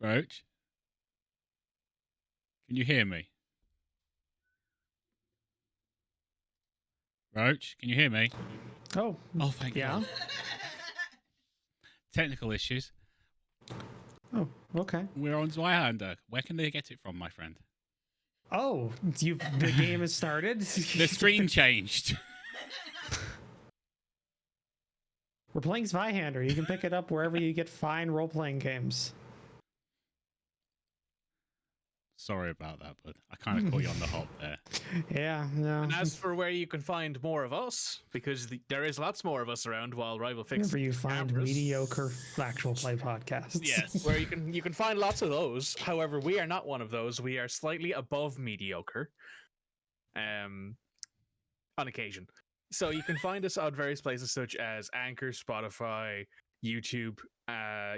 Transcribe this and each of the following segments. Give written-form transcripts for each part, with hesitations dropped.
Roach? Can you hear me? Roach, can you hear me? Oh, thank God. Technical issues. Oh, okay. We're on Zweihander. Where can they get it from, my friend? Oh, the game has started? The screen changed. We're playing Zweihander. You can pick it up wherever you get fine role-playing games. Sorry about that, bud. I kind of caught you on the hop there. Yeah, no. And as for where you can find more of us, because there is lots more of us around while Rival fixes wherever you find cameras. mediocre actual play podcasts. Yes, where you can find lots of those. However, we are not one of those. We are slightly above mediocre. On occasion. So you can find us on various places such as Anchor, Spotify, YouTube,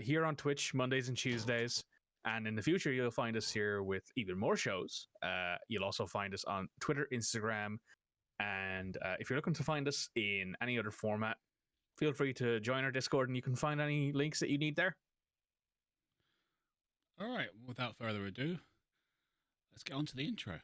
here on Twitch Mondays and Tuesdays. And in the future, you'll find us here with even more shows. You'll also find us on Twitter, Instagram, and if you're looking to find us in any other format, feel free to join our Discord and you can find any links that you need there. All right, without further ado, let's get on to the intro.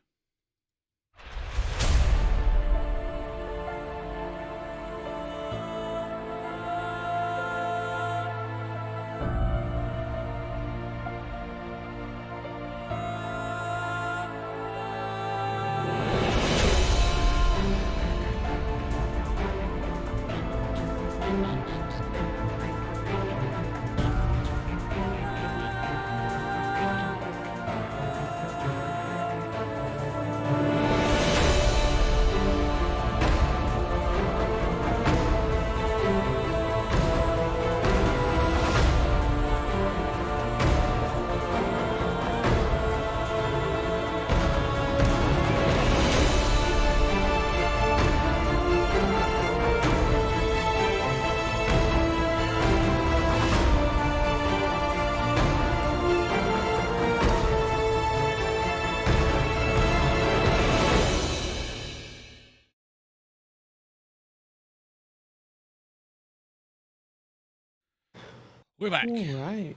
We're back. All right.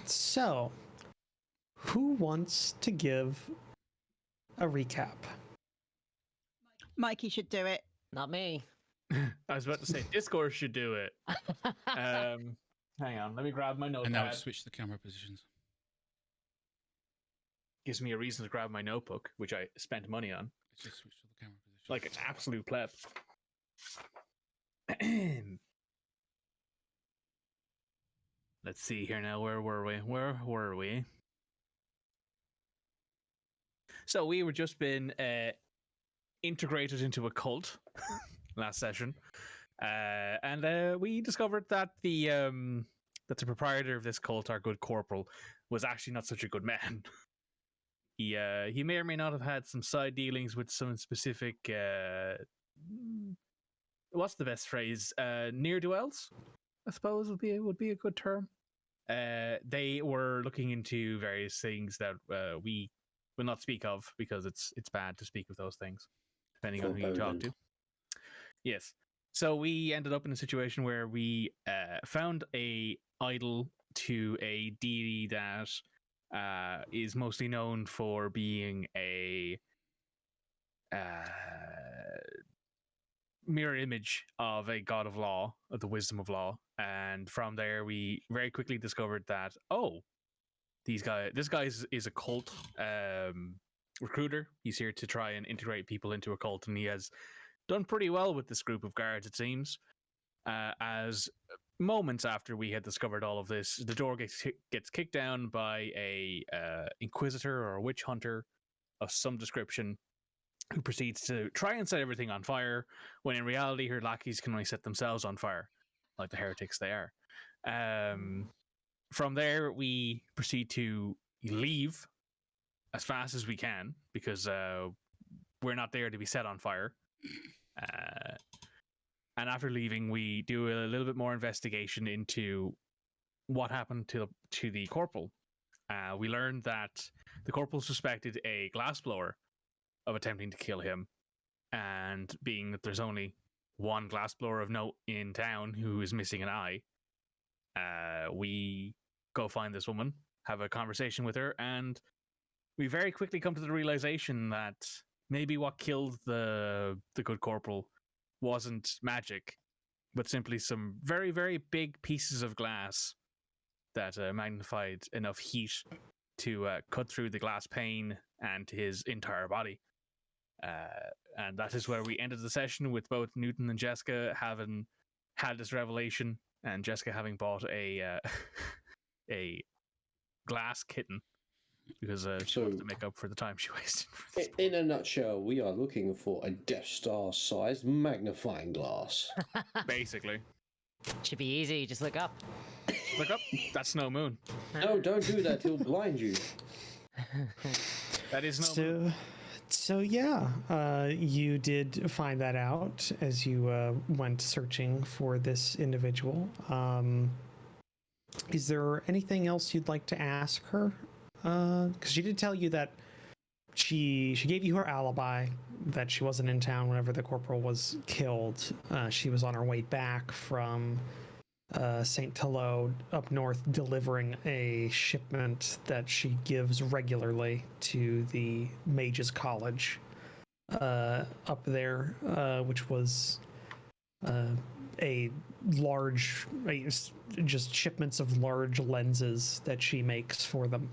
So, who wants to give a recap? Mikey should do it. Not me. I was about to say Discord should do it. Hang on, let me grab my notepad. And now switch the camera positions. Gives me a reason to grab my notebook, which I spent money on. Let's just switch to the camera position. Like an absolute pleb. Let's see here now. Where were we? So we were just been integrated into a cult last session, and we discovered that the proprietor of this cult, our good corporal, was actually not such a good man. He may or may not have had some side dealings with some specific what's the best phrase? Ne'er-do-wells, I suppose would be a good term. They were looking into various things that we will not speak of because it's bad to speak of those things, depending on who you talk to. Yes. So we ended up in a situation where we found a idol to a deity that is mostly known for being a mirror image of a god of law, of the wisdom of law. And from there, we very quickly discovered that, this guy is a cult recruiter. He's here to try and integrate people into a cult, and he has done pretty well with this group of guards, it seems. As moments after we had discovered all of this, the door gets kicked down by a inquisitor or a witch hunter of some description, who proceeds to try and set everything on fire, when in reality her lackeys can only set themselves on fire, like the heretics they are. From there, we proceed to leave as fast as we can, because we're not there to be set on fire. And after leaving, we do a little bit more investigation into what happened to the corporal. We learned that the corporal suspected a glassblower of attempting to kill him, and being that there's only one glassblower of note in town who is missing an eye, we go find this woman, have a conversation with her, and we very quickly come to the realization that maybe what killed the good corporal wasn't magic, but simply some very, very big pieces of glass that magnified enough heat to cut through the glass pane and his entire body. And that is where we ended the session, with both Newton and Jeska having had this revelation, and Jeska having bought a a glass kitten because she wanted to make up for the time she wasted. In a nutshell, we are looking for a Death Star-sized magnifying glass. Basically. Should be easy. Just look up. Look up. That's no moon. No, don't do that. He'll blind you. That is no moon. So yeah, you did find that out as you went searching for this individual. Is there anything else you'd like to ask her? Because she did tell you that she gave you her alibi, that she wasn't in town whenever the corporal was killed. She was on her way back from St. Talo up north, delivering a shipment that she gives regularly to the Mages College up there, which was a large, just shipments of large lenses that she makes for them.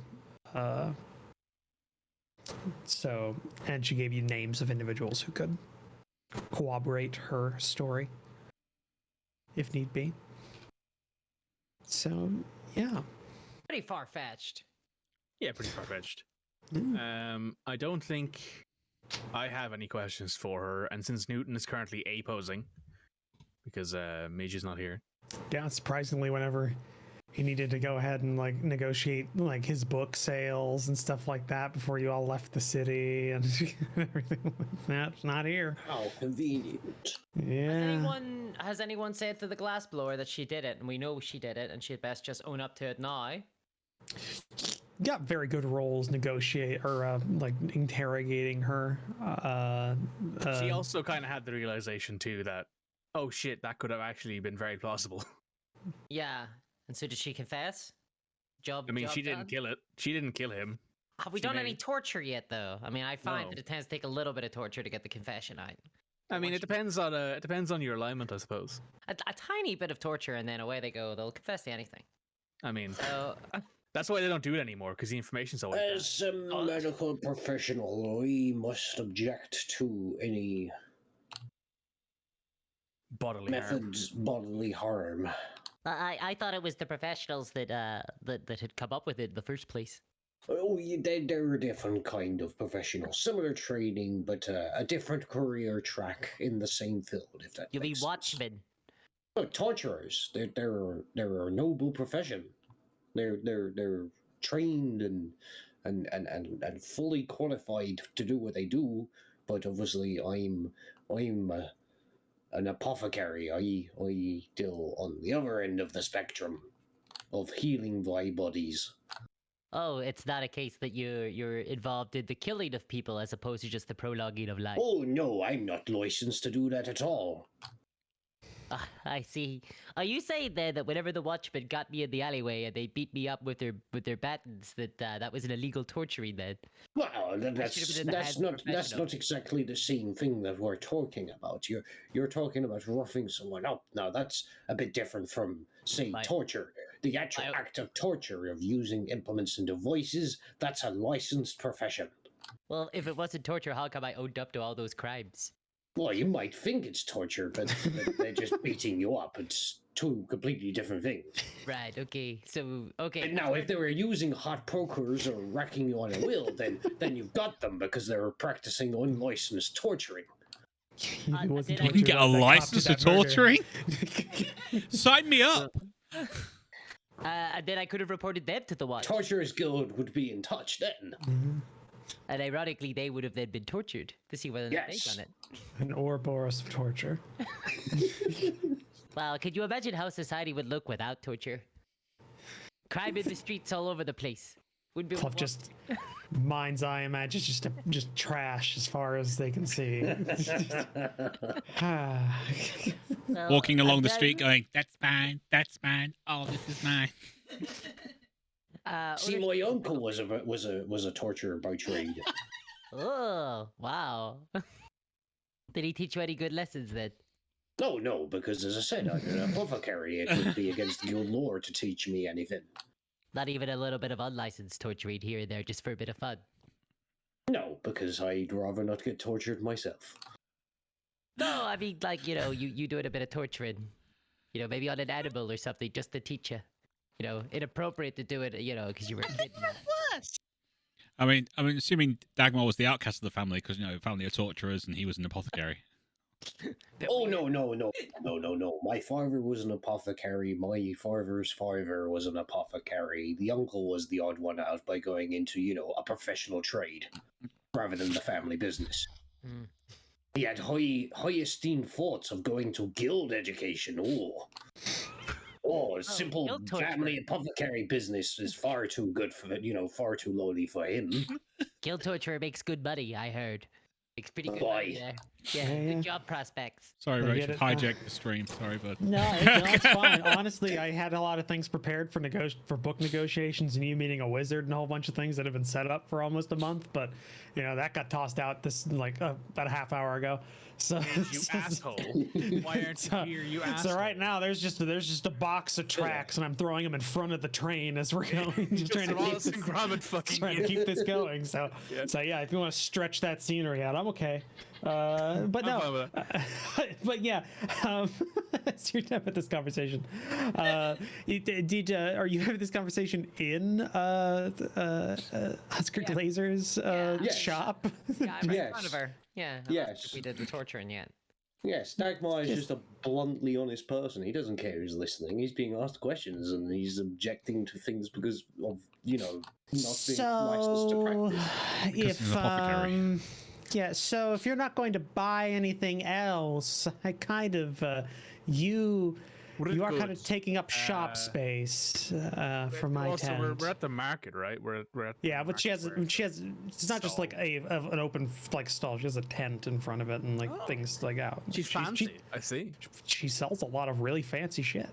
And she gave you names of individuals who could corroborate her story if need be. So, yeah. Pretty far-fetched. Yeah, pretty far-fetched. Mm. I don't think I have any questions for her, and since Newton is currently A-posing, because Mage is not here. Yeah, surprisingly, whenever he needed to go ahead and like negotiate like his book sales and stuff like that before you all left the city and everything like that's not here. How convenient. Yeah. Has anyone said to the glassblower that she did it, and we know she did it, and she'd best just own up to it now? Got very good roles like interrogating her. She also kind of had the realization too that, oh shit, that could have actually been very plausible. Yeah. And so did she confess? I mean, she didn't kill it. She didn't kill him. Have we done any torture yet, though? I mean, I find that it tends to take a little bit of torture to get the confession out. I mean, it depends on your alignment, I suppose. A tiny bit of torture, and then away they go. They'll confess to anything. I mean, So, that's why they don't do it anymore, because the information's always there. As a medical professional, we must object to any Bodily methods bodily harm. I thought it was the professionals that had come up with it in the first place. Oh, they're a different kind of professional. Similar training, but a different career track in the same field, if that You mean makes sense. watchmen? Oh, torturers. They're a noble profession. They're trained and fully qualified to do what they do. But obviously, I'm an apothecary. I deal on the other end of the spectrum of healing thy bodies. Oh, it's not a case that you're involved in the killing of people as opposed to just the prolonging of life. Oh no, I'm not licensed to do that at all. I see. Are you saying then that whenever the watchmen got me in the alleyway and they beat me up with their batons, that was an illegal torturing then? Well, that's not exactly the same thing that we're talking about. You're talking about roughing someone up. Now that's a bit different from, say, torture. The actual act of torture, of using implements and devices, that's a licensed profession. Well, if it wasn't torture, how come I owned up to all those crimes? Well, you might think it's torture, but they're just beating you up. It's two completely different things. Right, okay. So, okay. And now, if they were using hot pokers or wrecking you on a wheel, then you've got them because they were practicing unlicensed torturing. You can get a license for torturing? Sign me up! And then I could have reported them to the watch. Torturers Guild would be in touch then. Mm-hmm. And ironically, they would have then been tortured to see whether they've done it. An Ouroboros of torture. Well, could you imagine how society would look without torture? Crime in the streets all over the place. Would be Kluft just mind's eye imagines just trash as far as they can see. Walking along the street going, that's mine, oh, this is mine. See, my uncle was a torturer by trade. Oh, wow. Did he teach you any good lessons then? No, because as I said, I'm an apothecary. It would be against guild lore to teach me anything. Not even a little bit of unlicensed torturing here and there just for a bit of fun? No, because I'd rather not get tortured myself. No, I mean, like, you doing a bit of torturing. Maybe on an animal or something just to teach you. Inappropriate to do it, because you were a kid. I mean, assuming Dagmar was the outcast of the family because family are torturers and he was an apothecary. Oh no! My father was an apothecary. My father's father was an apothecary. The uncle was the odd one out by going into a professional trade rather than the family business. Mm. He had high esteemed thoughts of going to guild education. A simple guild torture. family apothecary business is far too good for far too lowly for him. Guild torture makes good money, I heard. Makes pretty good Boy. money there. Yeah, good job prospects. Sorry, I Roach, get I've it. hijacked the stream. Sorry, bud. No, it's fine. Honestly, I had a lot of things prepared for book negotiations and you meeting a wizard and a whole bunch of things that have been set up for almost a month, but that got tossed out about a half hour ago. So You asshole. Why aren't you here, you asshole? So right now there's just a box of tracks and I'm throwing them in front of the train as we're going, just trying to keep this going. So yeah, if you want to stretch that scenery out, I'm okay. But no, but yeah, so you're done with this conversation. Are you having this conversation in Husker Glazer's Yes. shop? Yeah, I'm right in Yes. front of her. Yeah. Yes. We did the torturing yet. Yes, Dagmar is just a bluntly honest person. He doesn't care who's listening. He's being asked questions and he's objecting to things because of not being licensed to practice. Because he's an apothecary. So if you're not going to buy anything else, I kind of you are kind of taking up shop space for my tent. We're at the market, right? We're at Yeah, but she has market it's not just like an open stall. She has a tent in front of it and things like out. She's fancy. I see. She sells a lot of really fancy shit.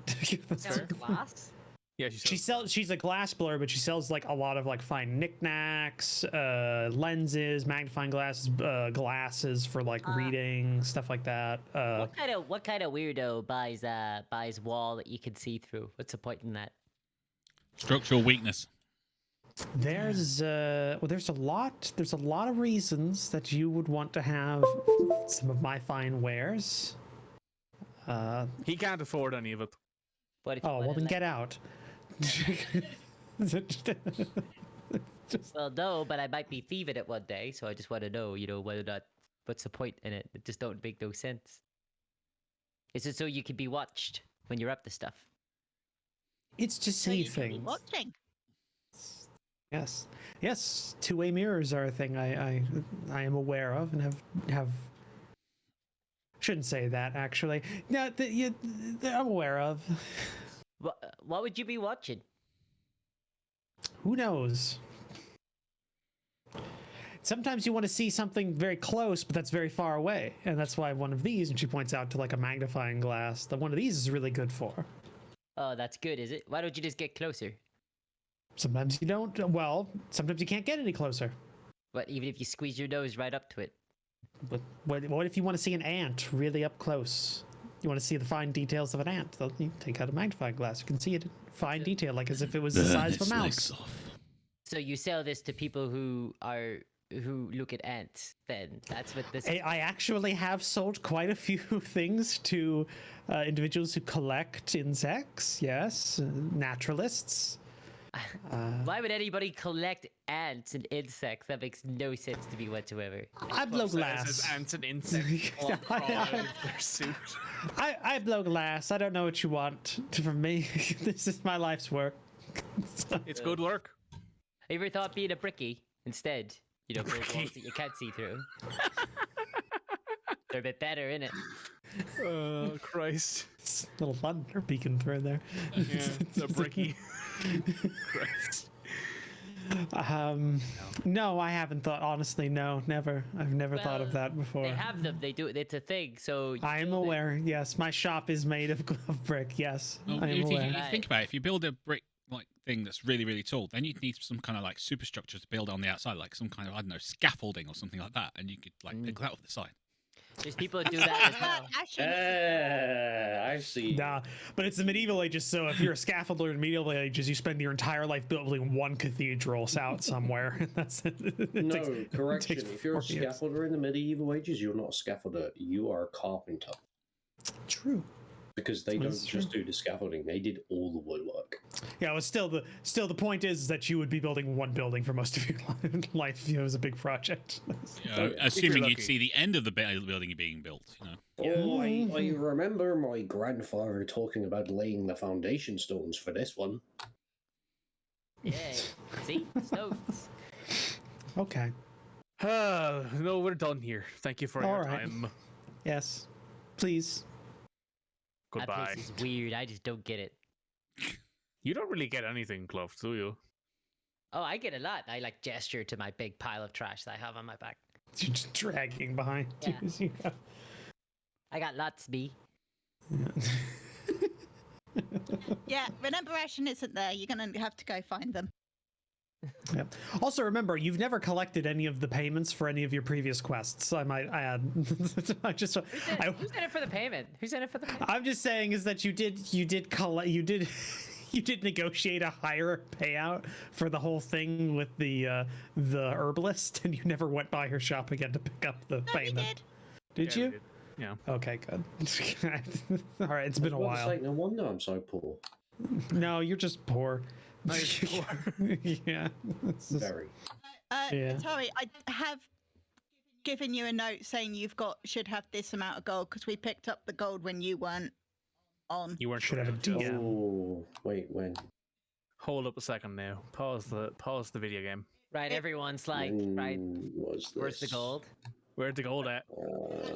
Glass? Yeah, She's a glass blower, but she sells a lot of fine knickknacks, lenses, magnifying glasses, glasses for reading, stuff like that. What kind of weirdo buys wall that you can see through? What's the point in that? Structural weakness. There's a lot of reasons that you would want to have some of my fine wares. he can't afford any of it. What if you Oh, wanna well then let- get out. Well, no, but I might be thieving it one day, so I just want to know, whether or not, what's the point in it? It just don't make no sense. Is it so you can be watched when you're up to stuff? It's to see things. Watching. Yes. Two-way mirrors are a thing I am aware of and have. Shouldn't say that actually. No, I'm aware of. What would you be watching? Who knows? Sometimes you want to see something very close, but that's very far away, and that's why one of these, and she points out to a magnifying glass, that one of these is really good for. Oh, that's good, is it? Why don't you just get closer? Sometimes you don't. Well, sometimes you can't get any closer. What, even if you squeeze your nose right up to it? But what if you want to see an ant really up close? You want to see the fine details of an ant? You take out a magnifying glass. You can see it in fine detail, as if it was the size of a mouse. So you sell this to people who look at ants, then? That's what this... I actually have sold quite a few things to individuals who collect insects, yes, naturalists. Why would anybody collect ants and insects? That makes no sense to me whatsoever. I blow glass. Ants and insects crawl out of their suit. I blow glass. I don't know what you want from me. This is my life's work. It's good work. Have you ever thought being a brickie instead? Build walls that you can't see through. They're a bit better, innit? Oh, Christ. Little thunder beacon through there. Yeah, the bricky. Christ. No, I haven't thought. Honestly, no, never. I've never thought of Well, that before. They have them. They do it. It's a thing. So you I am build it. aware. Yes, my shop is made of brick. Yes, Well, I am if you aware. think about it, if you build a brick like thing that's really, really tall, then you'd need some kind of like superstructure to build on the outside, like some kind of, I don't know, scaffolding or something like that, and you could like pick that off the side. There's people that do that as well. Ah, I see. Nah, but it's the medieval ages, so if you're a scaffolder in medieval ages, you spend your entire life building one cathedral out somewhere. That's it. No, correction. takes If you're a 4 years. scaffolder in the medieval ages, you're not a scaffolder. You are a carpenter. True. Because they That's don't just do the scaffolding; they did all the woodwork. Yeah, well, still the point is that you would be building one building for most of your life if it was a big project. Assuming you'd lucky. see the end of the building being built. Oh, I remember my grandfather talking about laying the foundation stones for this one. Yeah. See? Stones. Okay. No, we're done here. Thank you for All your right. time. Yes. Please. That Goodbye. place is weird. I just don't get it. You don't really get anything, Kluft, do you? Oh, I get a lot. I like gesture to my big pile of trash that I have on my back. You're just dragging behind. Yeah. you. I got lots, B. Yeah, remember Ashen isn't there. You're going to have to go find them. Yeah. Also, remember, you've never collected any of the payments for any of your previous quests. I might add. Who's in it for the payment? Who's in it for the payment? I'm just saying is that you did collect, you did negotiate a higher payout for the whole thing with the herbalist, and you never went by her shop again to pick up the No, we payment. did. Did Yeah, we you? did. Yeah. Okay, good. All right, it's been a while. Like, no wonder I'm so poor. No, you're just poor. No, you're poor. Yeah. It's just- Very. Yeah. Sorry, I have given you a note saying should have this amount of gold because we picked up the gold when you weren't on. You weren't Should have a around. DM. Oh, wait, when? Hold up a second now. Pause the video game. Right, everyone's like, When right, was where's the this? gold? Where'd the gold at?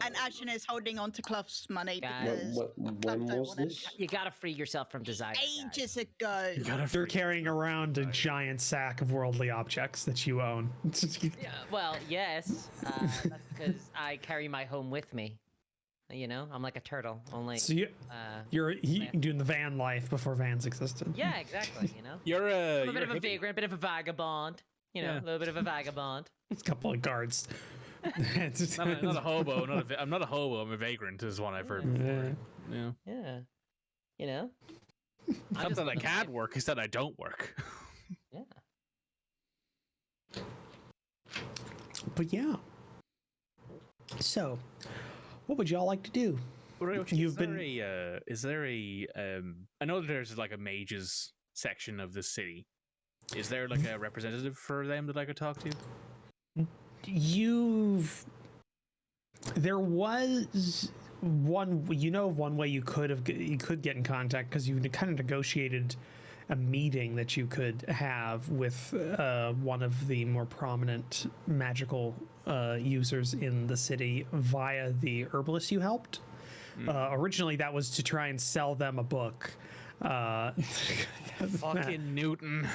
And Ashen is holding on to Kluft's money Guys. because When don't was wanna- this? You gotta free yourself from desire. guys. ages ago. You gotta They're free- carrying around a giant sack of worldly objects that you own. Yeah, well, yes. That's because I carry my home with me. You know, I'm like a turtle. Only. So you're yeah. doing the van life before vans existed. Yeah, exactly. You know, You're a I'm a bit of a hippie. vagrant, bit of a vagabond. You know, Yeah. a little bit of a vagabond. It's a couple of guards. Not a hobo. I'm not a hobo. I'm a vagrant. Is what I've heard before. Yeah. Yeah. You know. I'm Not just that I living can't life. work. It's that I don't work. Yeah. But yeah. So, what would y'all like to do? You've been- Is there a? I know that there's like a mages section of the city. Is there like a representative for them that I could talk to? There was one, of one way you could get in contact, because you kind of negotiated a meeting that you could have with one of the more prominent magical users in the city via the herbalist you helped. Originally, that was to try and sell them a book. Fucking Newton.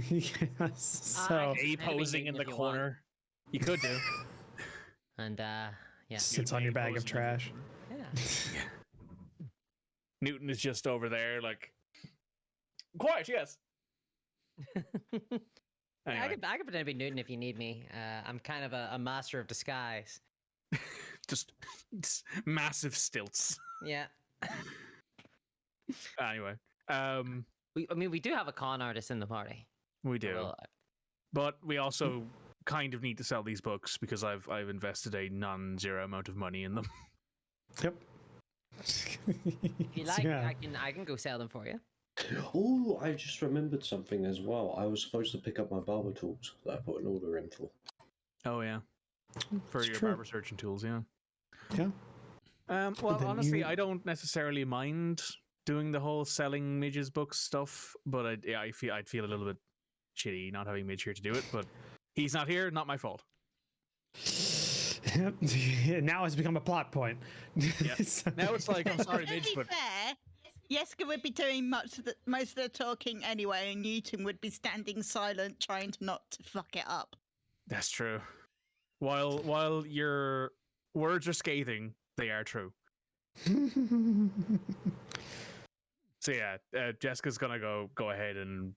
Yes. So I- A Maybe posing in Newton the if you want. corner. You could do. And yeah. sits on your bag of trash. Yeah. Newton is just over there, like quiet. Yes. I Anyway, could pretend to be Newton if you need me. I'm kind of a master of disguise. just massive stilts. Yeah. Anyway, I mean, we do have a con artist in the party. we do, Well, but we also kind of need to sell these books because I've invested a non-zero amount of money in them. Yep. if you like, Yeah. I can go sell them for you. Oh, I just remembered something as well. I was supposed to pick up my barber tools that I put an order in for. Oh yeah, for It's your true. barber searching tools, yeah. Yeah. Well, then honestly, you- I don't necessarily mind doing the whole selling Midge's books stuff, but I'd feel a little bit shitty not having Midge here to do it. But he's not here, not my fault. Now it's become a plot point. Yeah. Now it's like, I'm sorry, To Midge, be but fair, Jeska would be doing most of the talking anyway, and Newton would be standing silent, trying to not to fuck it up. that's true. While your words are scathing, they are true. So So yeah, Jeska's gonna go ahead and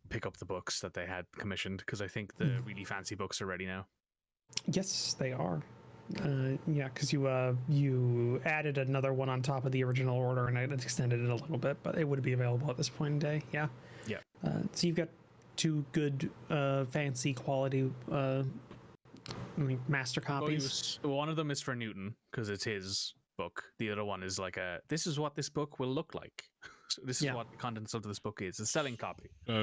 pick up the books that they had commissioned because I think the really fancy books are ready now. Yes, they are. Yeah, because you added another one on top of the original order, and it extended it a little bit, but it would be available at this point in day. Yeah. Yeah. So you've got two good, fancy quality, master copies. One of them is for Newton because it's his book. The other one is like this is what this book will look like. So this is what the contents of this book is. A selling copy. So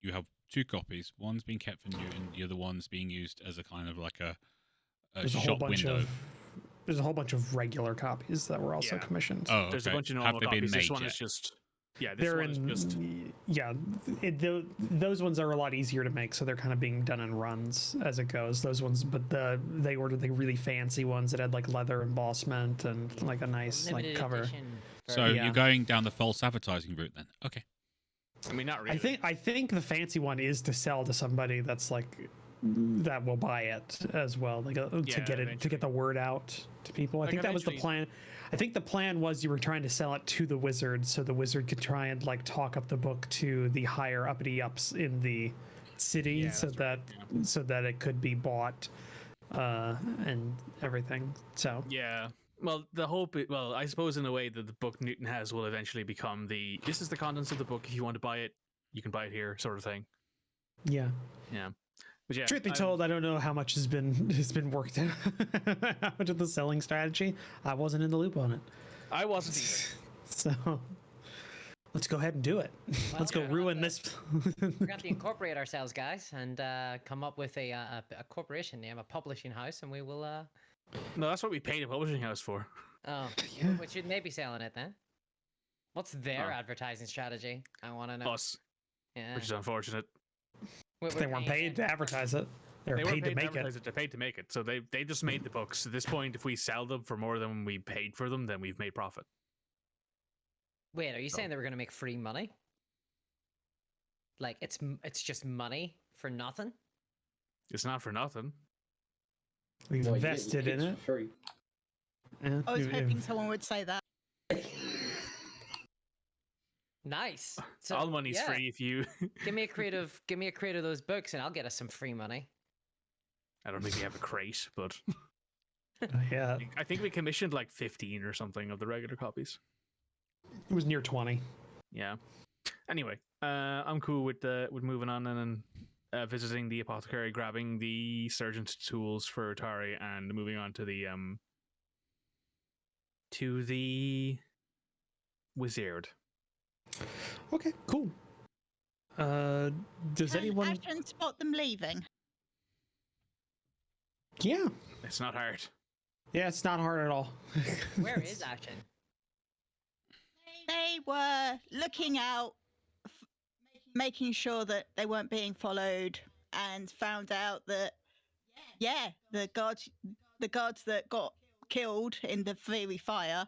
you have two copies. One's being kept for Newton. The other one's being used as a kind of like a shop window. There's a whole bunch of regular copies that were also commissioned. Oh, okay. There's a bunch of normal Have they copies. been This made one yet? is just those ones are a lot easier to make, so they're kind of being done in runs as it goes. Those ones, but they ordered the really fancy ones that had like leather embossment and like a nice like cover. So you're going down the false advertising route then? Okay. I mean, not really. I think the fancy one is to sell to somebody that's like that will buy it as well, like to get the word out to people. I think that was the plan. I think the plan was you were trying to sell it to the wizard, so the wizard could try and like talk up the book to the higher uppity ups in the city, so that it could be bought and everything. So yeah. Well, the hope. Well, I suppose in a way that the book Newton has will eventually become this is the contents of the book. If you want to buy it, you can buy it here, sort of thing. Yeah. Yeah. But yeah, Truth be told, I don't know how much has been worked out. How much of the selling strategy? I wasn't in the loop on it. I wasn't either. So let's go ahead and do it. Well, let's go ruin this. We're going to incorporate ourselves, guys, and come up with a corporation name, a publishing house, and we will. No, that's what we paid a publishing house for. Oh, we should maybe selling it then. What's their advertising strategy? I want to know. Us. Yeah. Which is unfortunate. They weren't paid to advertise it. They were paid to make it. They're paid to make it. So they just made the books. At this point, if we sell them for more than we paid for them, then we've made profit. Wait, are you saying they were going to make free money? Like it's just money for nothing? It's not for nothing. We've invested in it. Free. Yeah, I was hoping someone would say that. Nice. So, all money's free if you give me a crate of those books, and I'll get us some free money. I don't think we have a crate, but yeah, I think we commissioned like 15 or something of the regular copies. It was near 20. Yeah. Anyway, I'm cool with moving on and visiting the apothecary, grabbing the surgeon's tools for Utari, and moving on to the wizard. Okay, cool. Does Can anyone? Ashen spot them leaving? Yeah. It's not hard. Yeah, it's not hard at all. Where is Ashen? They were looking out, making sure that they weren't being followed, and found out that, the guards that got killed in the fiery fire,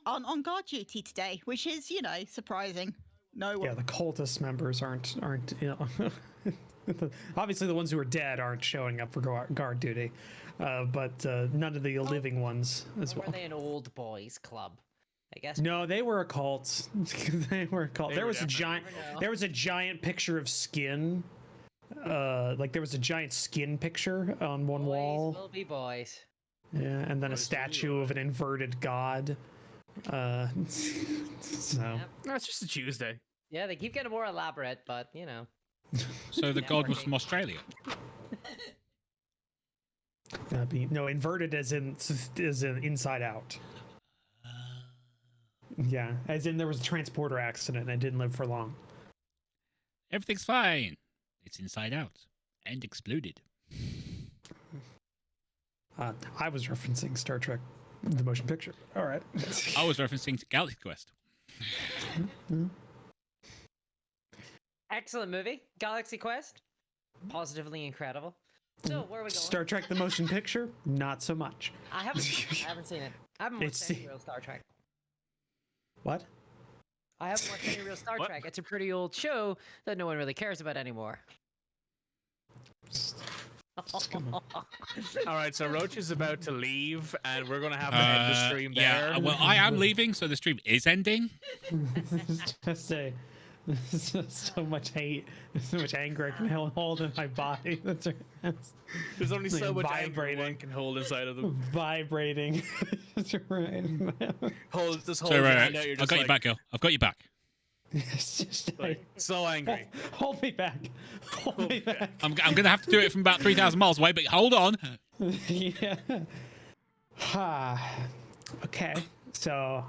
on guard duty today, which is, surprising. No. Yeah, the cultist members aren't obviously the ones who are dead aren't showing up for guard duty, but none of the living ones as well. Were they an old boys club? I guess. No, they were a cult. They were a cult. There was a giant picture of skin. Like there was a giant skin picture on one wall. Will be boys. Yeah, and then a statue of an inverted god. So No, it's just a Tuesday. Yeah, they keep getting more elaborate, but So the god was from Australia. no, inverted as in inside out. Yeah, as in there was a transporter accident and it didn't live for long. Everything's fine. It's inside out and exploded. I was referencing Star Trek, the motion picture. All right. I was referencing Galaxy Quest. Excellent movie, Galaxy Quest. Positively incredible. So where are we going? Star Trek, the motion picture, not so much. I haven't seen it. I haven't watched any real Star Trek. What? I haven't watched any real Star Trek. It's a pretty old show that no one really cares about anymore. Come on. All right, so Roach is about to leave, and we're gonna have to end the stream Yeah, there. well, I am leaving, so the stream is ending. It's just a there's just so much hate, so much anger I can hold in my body. That's There's only so like much anger one vibrating. can hold inside of them. vibrating. That's right. Hold this whole So, your right, hand out. You're I've just got like, your back, girl. I've got your back. It's just like, so angry. hold me back. Hold me back. I'm going to have to do it from about 3,000 miles away, but hold on. Yeah. Okay. So,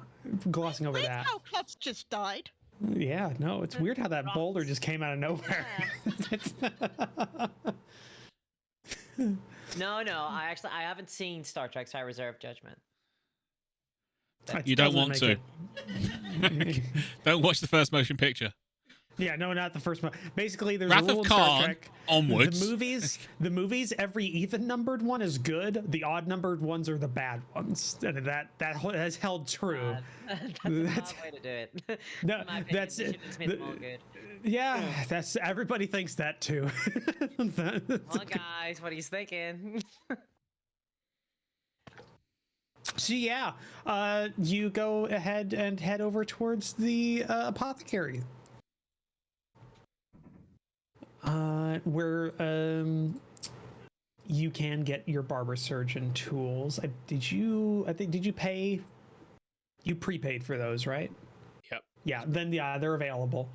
glossing over Weird that. how Kluft just died. Yeah, no, it's weird how that boulder just came out of nowhere. No, I haven't seen Star Trek, so I reserve judgment. That You don't doesn't want make it- Don't watch the first motion picture. Yeah, no, not the first one. Basically, there's Wrath a rule of in Star Khan Trek. onwards. The movies, every even numbered one is good. The odd numbered ones are the bad ones. And that has held true. That's a bad way to do it. No, In my opinion, that's they it. should have just made them all good. Yeah, that's everybody thinks that too. Well, guys, what are you thinking? So yeah, you go ahead and head over towards the apothecary, where you can get your barber surgeon tools. Did you pay? You prepaid for those, right? Yep. Yeah. Then yeah, they're available,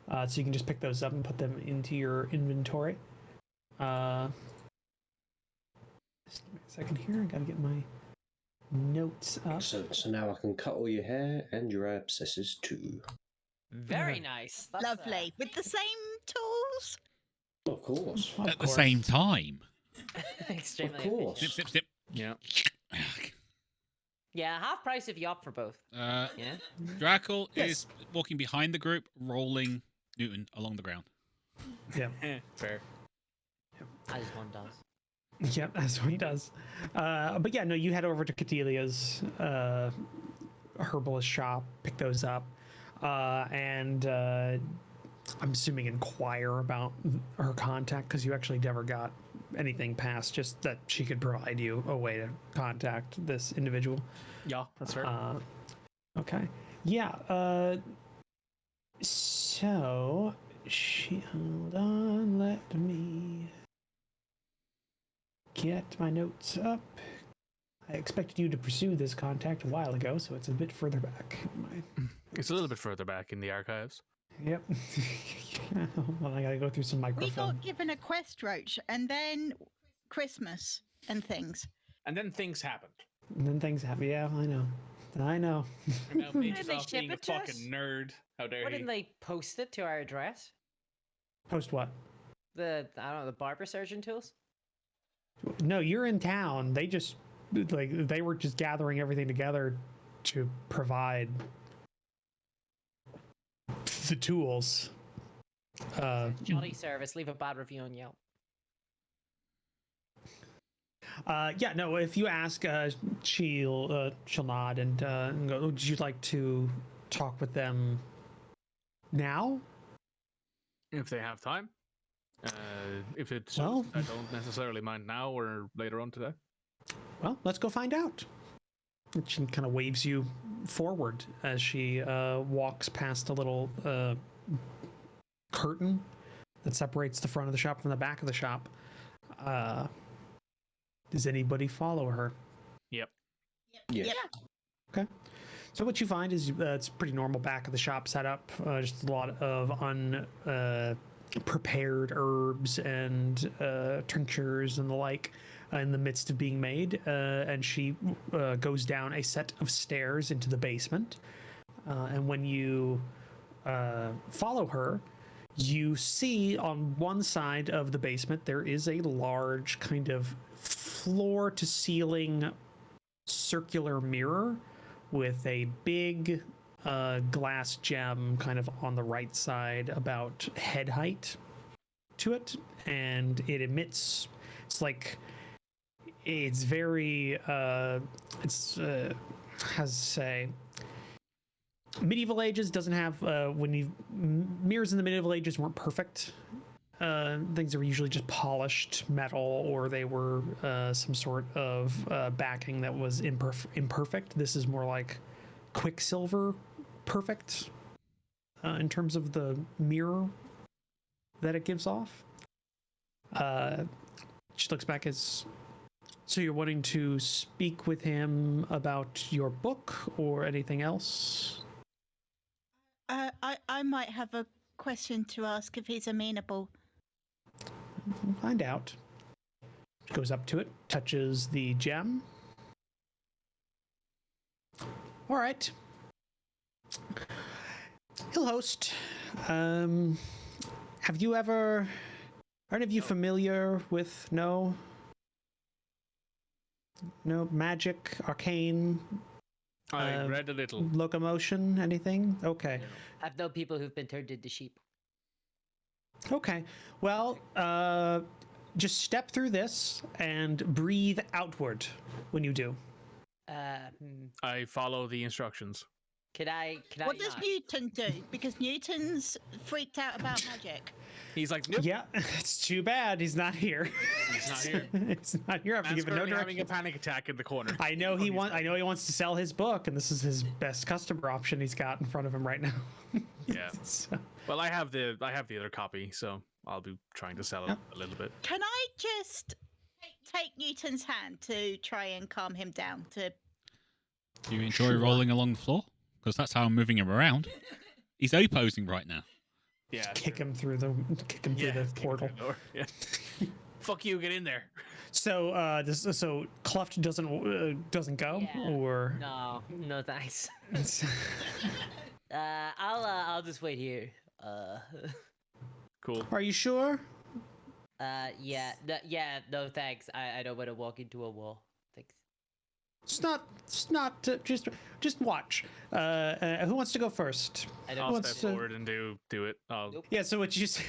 so you can just pick those up and put them into your inventory. Just give me a second here. I gotta get my notes up. So now I can cut all your hair and your abscesses too. Very nice. That's, Lovely. With the same tools? Of course. Of At the course. same time. extremely Of course. Snip, snip, snip. Yeah. efficient. Yeah, half price if you opt for both. Yeah. Drakel Yes. is walking behind the group, rolling Newton along the ground. Yeah. Fair. As one does. Yep, that's what he does. But yeah, no, you head over to Cadelia's herbalist shop, pick those up, and I'm assuming inquire about her contact because you actually never got anything past, just that she could provide you a way to contact this individual. Yeah, that's fair. Okay. Yeah. So hold on, let me get my notes up. I expected you to pursue this contact a while ago, so it's a bit further back. It's a little bit further back in the archives. Yep. Well, I gotta go through some We microfilm. got given a quest, Roach, and then Christmas and things. And then things happened. And then things happen. Yeah, I know. I know. And now Mitch is they off ship being a it to us? fucking nerd. How dare Why he? didn't they post it to our address? Post what? The the barber surgeon tools? No, you're in town. They just they were just gathering everything together to provide the tools. Shoddy service. Leave a bad review on Yelp. Yeah, no. If you ask, she'll nod and go. Would you like to talk with them now? If they have time. If it's Well- I don't necessarily mind now or later on today. Well, let's go find out. And she kind of waves you forward as she walks past a little curtain that separates the front of the shop from the back of the shop. Does anybody follow her? Yep. Yes. Yeah. So what you find is it's pretty normal back of the shop setup. Just a lot of unprepared herbs and tinctures and the like in the midst of being made. And she goes down a set of stairs into the basement. And when you follow her, you see on one side of the basement there is a large kind of floor to ceiling circular mirror with a big glass gem kind of on the right side about head height to it, and it emits, it's very has to say, medieval ages doesn't have mirrors in the medieval ages weren't perfect, things that were usually just polished metal, or they were some sort of backing that was imperfect. This is more like quicksilver perfect in terms of the mirror that it gives off. She looks back as, so you're wanting to speak with him about your book or anything else? I might have a question to ask if he's amenable. We'll find out. She goes up to it, touches the gem. All right. He'll host. Have you ever... Are any of you familiar with no magic, arcane? I read a little. Locomotion, anything? Okay. I've known people who've been turned into sheep. Okay. Well, just step through this and breathe outward when you do. I follow the instructions. Can I What does not? Newton do? Because Newton's freaked out about magic. He's like, nope. Yeah, it's too bad he's not here. He's not here. He's not here. I have to Man's give him no currently having a directions. panic attack in the corner. I know he wants to sell his book, and this is his best customer option he's got in front of him right now. Yeah. So, Well, I have the other copy, so I'll be trying to sell it a little bit. Can I just take Newton's hand to try and calm him down? To Do you enjoy rolling along the floor? Because that's how I'm moving him around. He's A-posing right now. Yeah. kick him through the portal. Yeah. Fuck you, get in there. So so Kluft doesn't go, Yeah. or No thanks. I'll just wait here. Cool. Are you sure? Yeah, no thanks. I don't want to walk into a wall. Thanks. It's not just watch. Who wants to go first? I don't I'll want step to- forward and do it. Nope. Yeah. So what you see,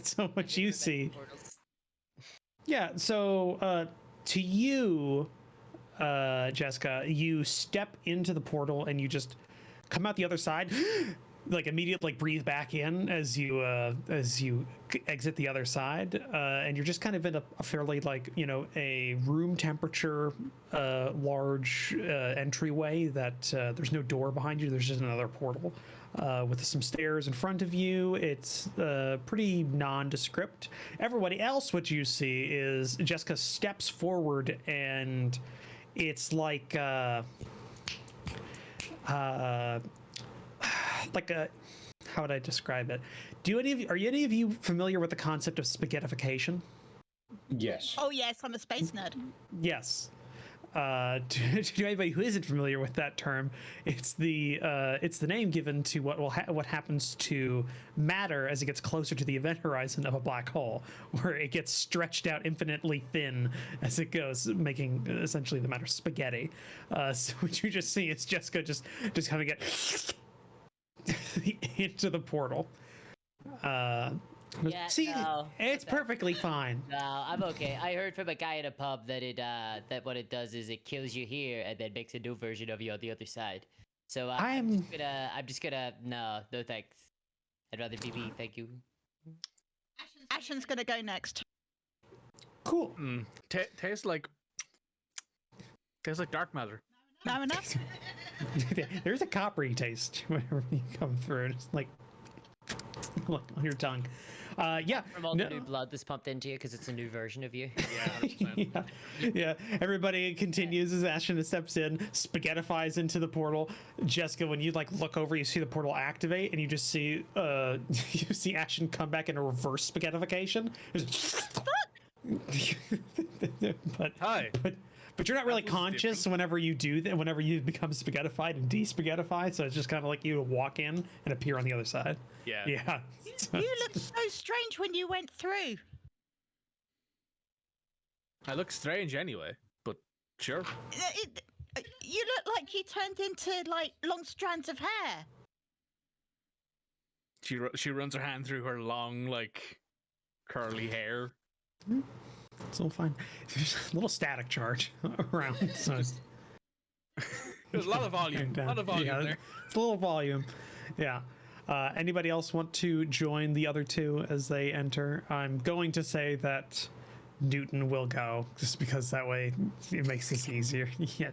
so what you see. Portals. Yeah. So to you, Jeska, you step into the portal and you just come out the other side. Like immediately, like breathe back in as you exit the other side, and you're just kind of in a fairly a room temperature, large entryway that there's no door behind you. There's just another portal with some stairs in front of you. It's pretty nondescript. Everybody else, what you see is Jeska steps forward, and it's like how would I describe it? Are any of you familiar with the concept of spaghettification? Yes. oh yes, I'm a space nerd. Yes. To anybody who isn't familiar with that term, it's the name given to what happens to matter as it gets closer to the event horizon of a black hole, where it gets stretched out infinitely thin as it goes, making essentially the matter spaghetti. So what you just see is Jeska just kind of get into the portal. Yeah, See, no, it's okay. perfectly fine. No, I'm okay. I heard from a guy in a pub that that what it does is it kills you here and then makes a new version of you on the other side. So I'm just gonna no thanks. I'd rather be me, thank you. Ashen's gonna go next. Cool. Tastes like dark matter. No enough? There's a coppery taste whenever you come through. It's like on your tongue. Yeah. From all the new blood that's pumped into you because it's a new version of you. Yeah, 100%. Yeah. Everybody continues as Ashen steps in, spaghettifies into the portal. Jeska, when you look over, you see the portal activate, and you just see Ashen come back in a reverse spaghettification. but Hi. But you're not really That was conscious whenever you do that. Whenever you become spaghettified and de-spaghettified, so it's just kind of like you walk in and appear on the other side. Yeah. Yeah. You looked so strange when you went through. I look strange anyway, but sure. You look like you turned into long strands of hair. She runs her hand through her long curly hair. It's all fine. There's a little static charge around. So There's a lot of volume. A lot of volume yeah, there. It's a little volume. Yeah. Anybody else want to join the other two as they enter? I'm going to say that Newton will go, just because that way it makes this easier. Yeah.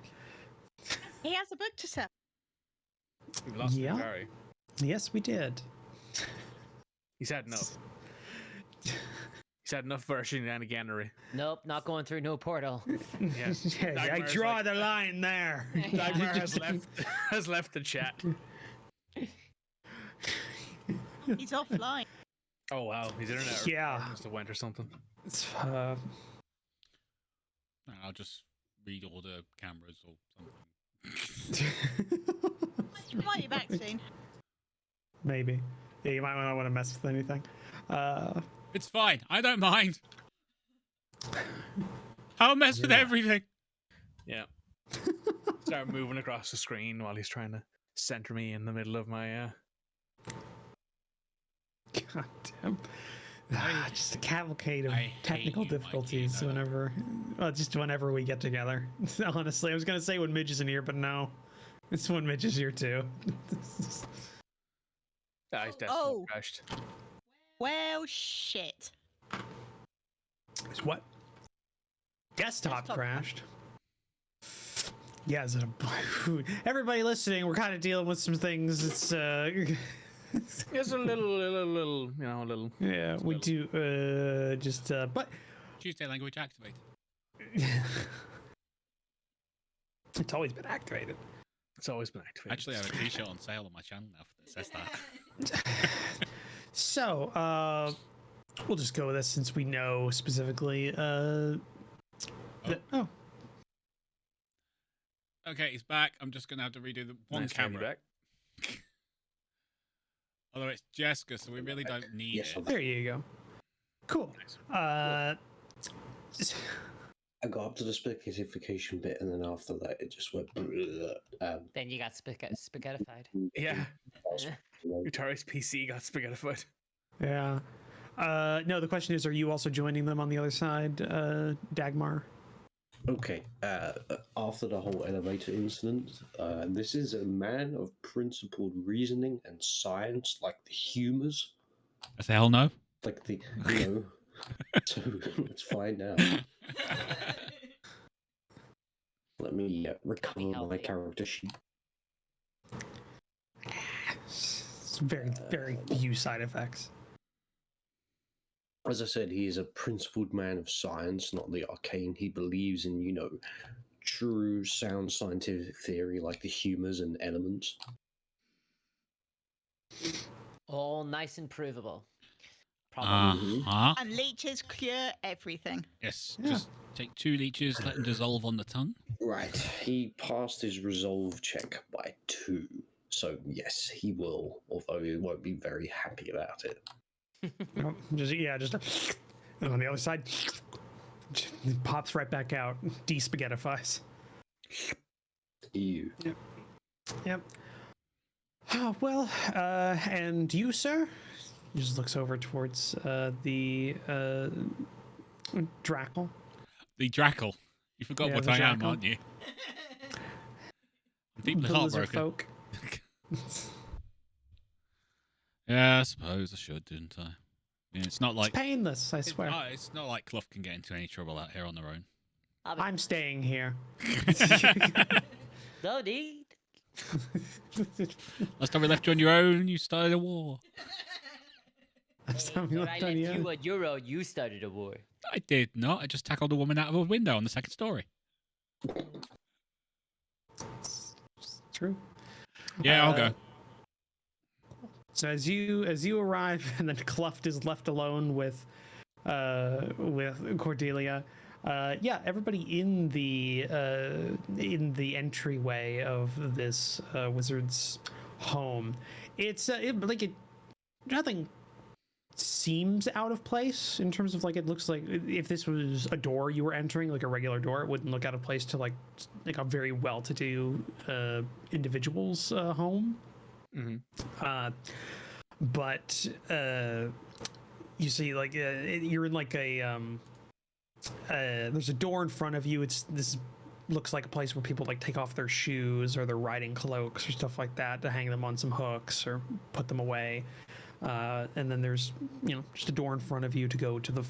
He has a book to sell. We lost Yeah. Utari. Yes, we did. He's had enough. He's had enough for our shenaniganery. Nope, not going through no portal. Yeah. Yeah, I Dagmar's draw like- the line there. Dagmar has left the chat. He's offline. Oh wow, his internet Yeah. must have went or something. It's, I'll just read all the cameras or something. He might be back soon. Maybe. Yeah, you might not want to mess with anything. It's fine. I don't mind. I'll mess with Yeah. everything. Yeah. Start moving across the screen while he's trying to center me in the middle of my God damn. Just a cavalcade of I hate technical you, Mikey, difficulties no. whenever we get together. Honestly, I was gonna say when Midge is in here, but no, it's when Midge is here too. he's desktop Oh. crashed. Well, shit. It's what? Desktop Desktop crashed. Yeah, is it a... Everybody listening, we're kind of dealing with some things. It's It's a little, you know, a little. yeah, we do but Tuesday language activated. it's always been activated. It's always been activated. Actually, I have a t-shirt on sale on my channel now that says that. So, we'll just go with this since we know specifically. Oh, Okay, he's back. I'm just going to have to redo the one Nice to have you camera. back. Although it's Jeska, so we really don't need Yes, it. I'm there you go. Cool. I got up to the specification bit, and then after that, it just went. Then you got spaghettified. Yeah. you know, Utari's PC got spaghettified. Yeah. No, the question is, are you also joining them on the other side, Dagmar? Okay. After the whole elevator incident, this is a man of principled reasoning and science, like the humors, As the hell no. like the you know. So let's find out. Let me recover my healthy. character sheet. It's very, very few side effects. As I said, he is a principled man of science, not the arcane. He believes in, you know, true sound scientific theory like the humors and elements. All nice and provable. Probably. Uh-huh. And leeches cure everything. Yes, Yeah. just take 2 leeches, let them dissolve on the tongue. Right. He passed his resolve check by 2. So, yes, he will, although he won't be very happy about it. Oh, just and on the other side, it pops right back out, de-spaghettifies. Ew. Yep. Oh, well, and you, sir? He just looks over towards the Drakel. The Drakel. You forgot Yeah, what the I am, Drakel. aren't you? I'm deeply The lizard heartbroken. folk. Yeah, I suppose I should, didn't I? Yeah, it's not like It's painless, I swear. it's not like Kluft can get into any trouble out here on their own. I'm staying here. No need. Last time we left you on your own, you started a war. Last time we When left I on left you. you on your own, you started a war. I did not. I just tackled a woman out of a window on the 2nd story. It's true. Yeah, I'll go. So as you arrive, and then Kluft is left alone with Cordelia. Yeah, everybody in the entryway of this wizard's home. It's nothing seems out of place in terms of like it looks like if this was a door you were entering, like a regular door, it wouldn't look out of place to like a very well-to-do individual's home. Mm-hmm. But you see, like you're in like a there's a door in front of you. It's this looks like a place where people like take off their shoes or their riding cloaks or stuff like that to hang them on some hooks or put them away. And then there's, just a door in front of you to go to the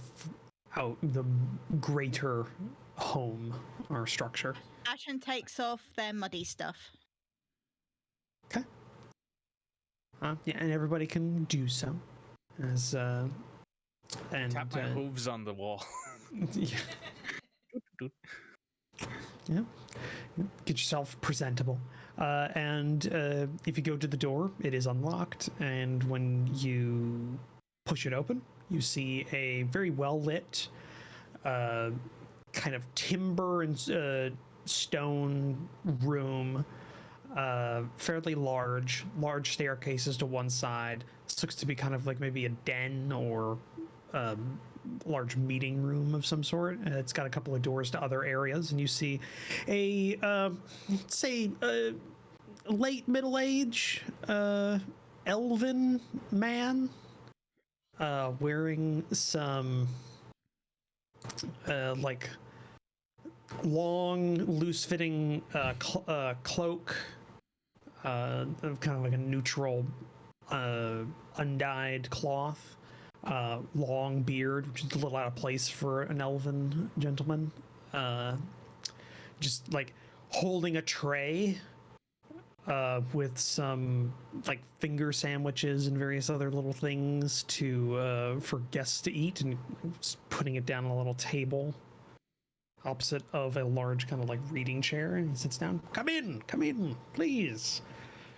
greater home or structure. Ashen takes off their muddy stuff. Okay. Yeah, and everybody can do so. As and Tap my hooves on the wall. yeah. Yeah. Get yourself presentable. And if you go to the door, it is unlocked. And when you push it open, you see a very well lit, kind of timber and stone room. Fairly large staircases to one side. This looks to be kind of like maybe a den or large meeting room of some sort. It's got a couple of doors to other areas, and you see a late middle age elven man wearing some like long loose fitting cloak, kind of like a neutral undyed cloth, long beard, which is a little out of place for an elven gentleman, just like holding a tray with some like finger sandwiches and various other little things for guests to eat, and just putting it down on a little table opposite of a large kind of like reading chair, and he sits down. Come in, please.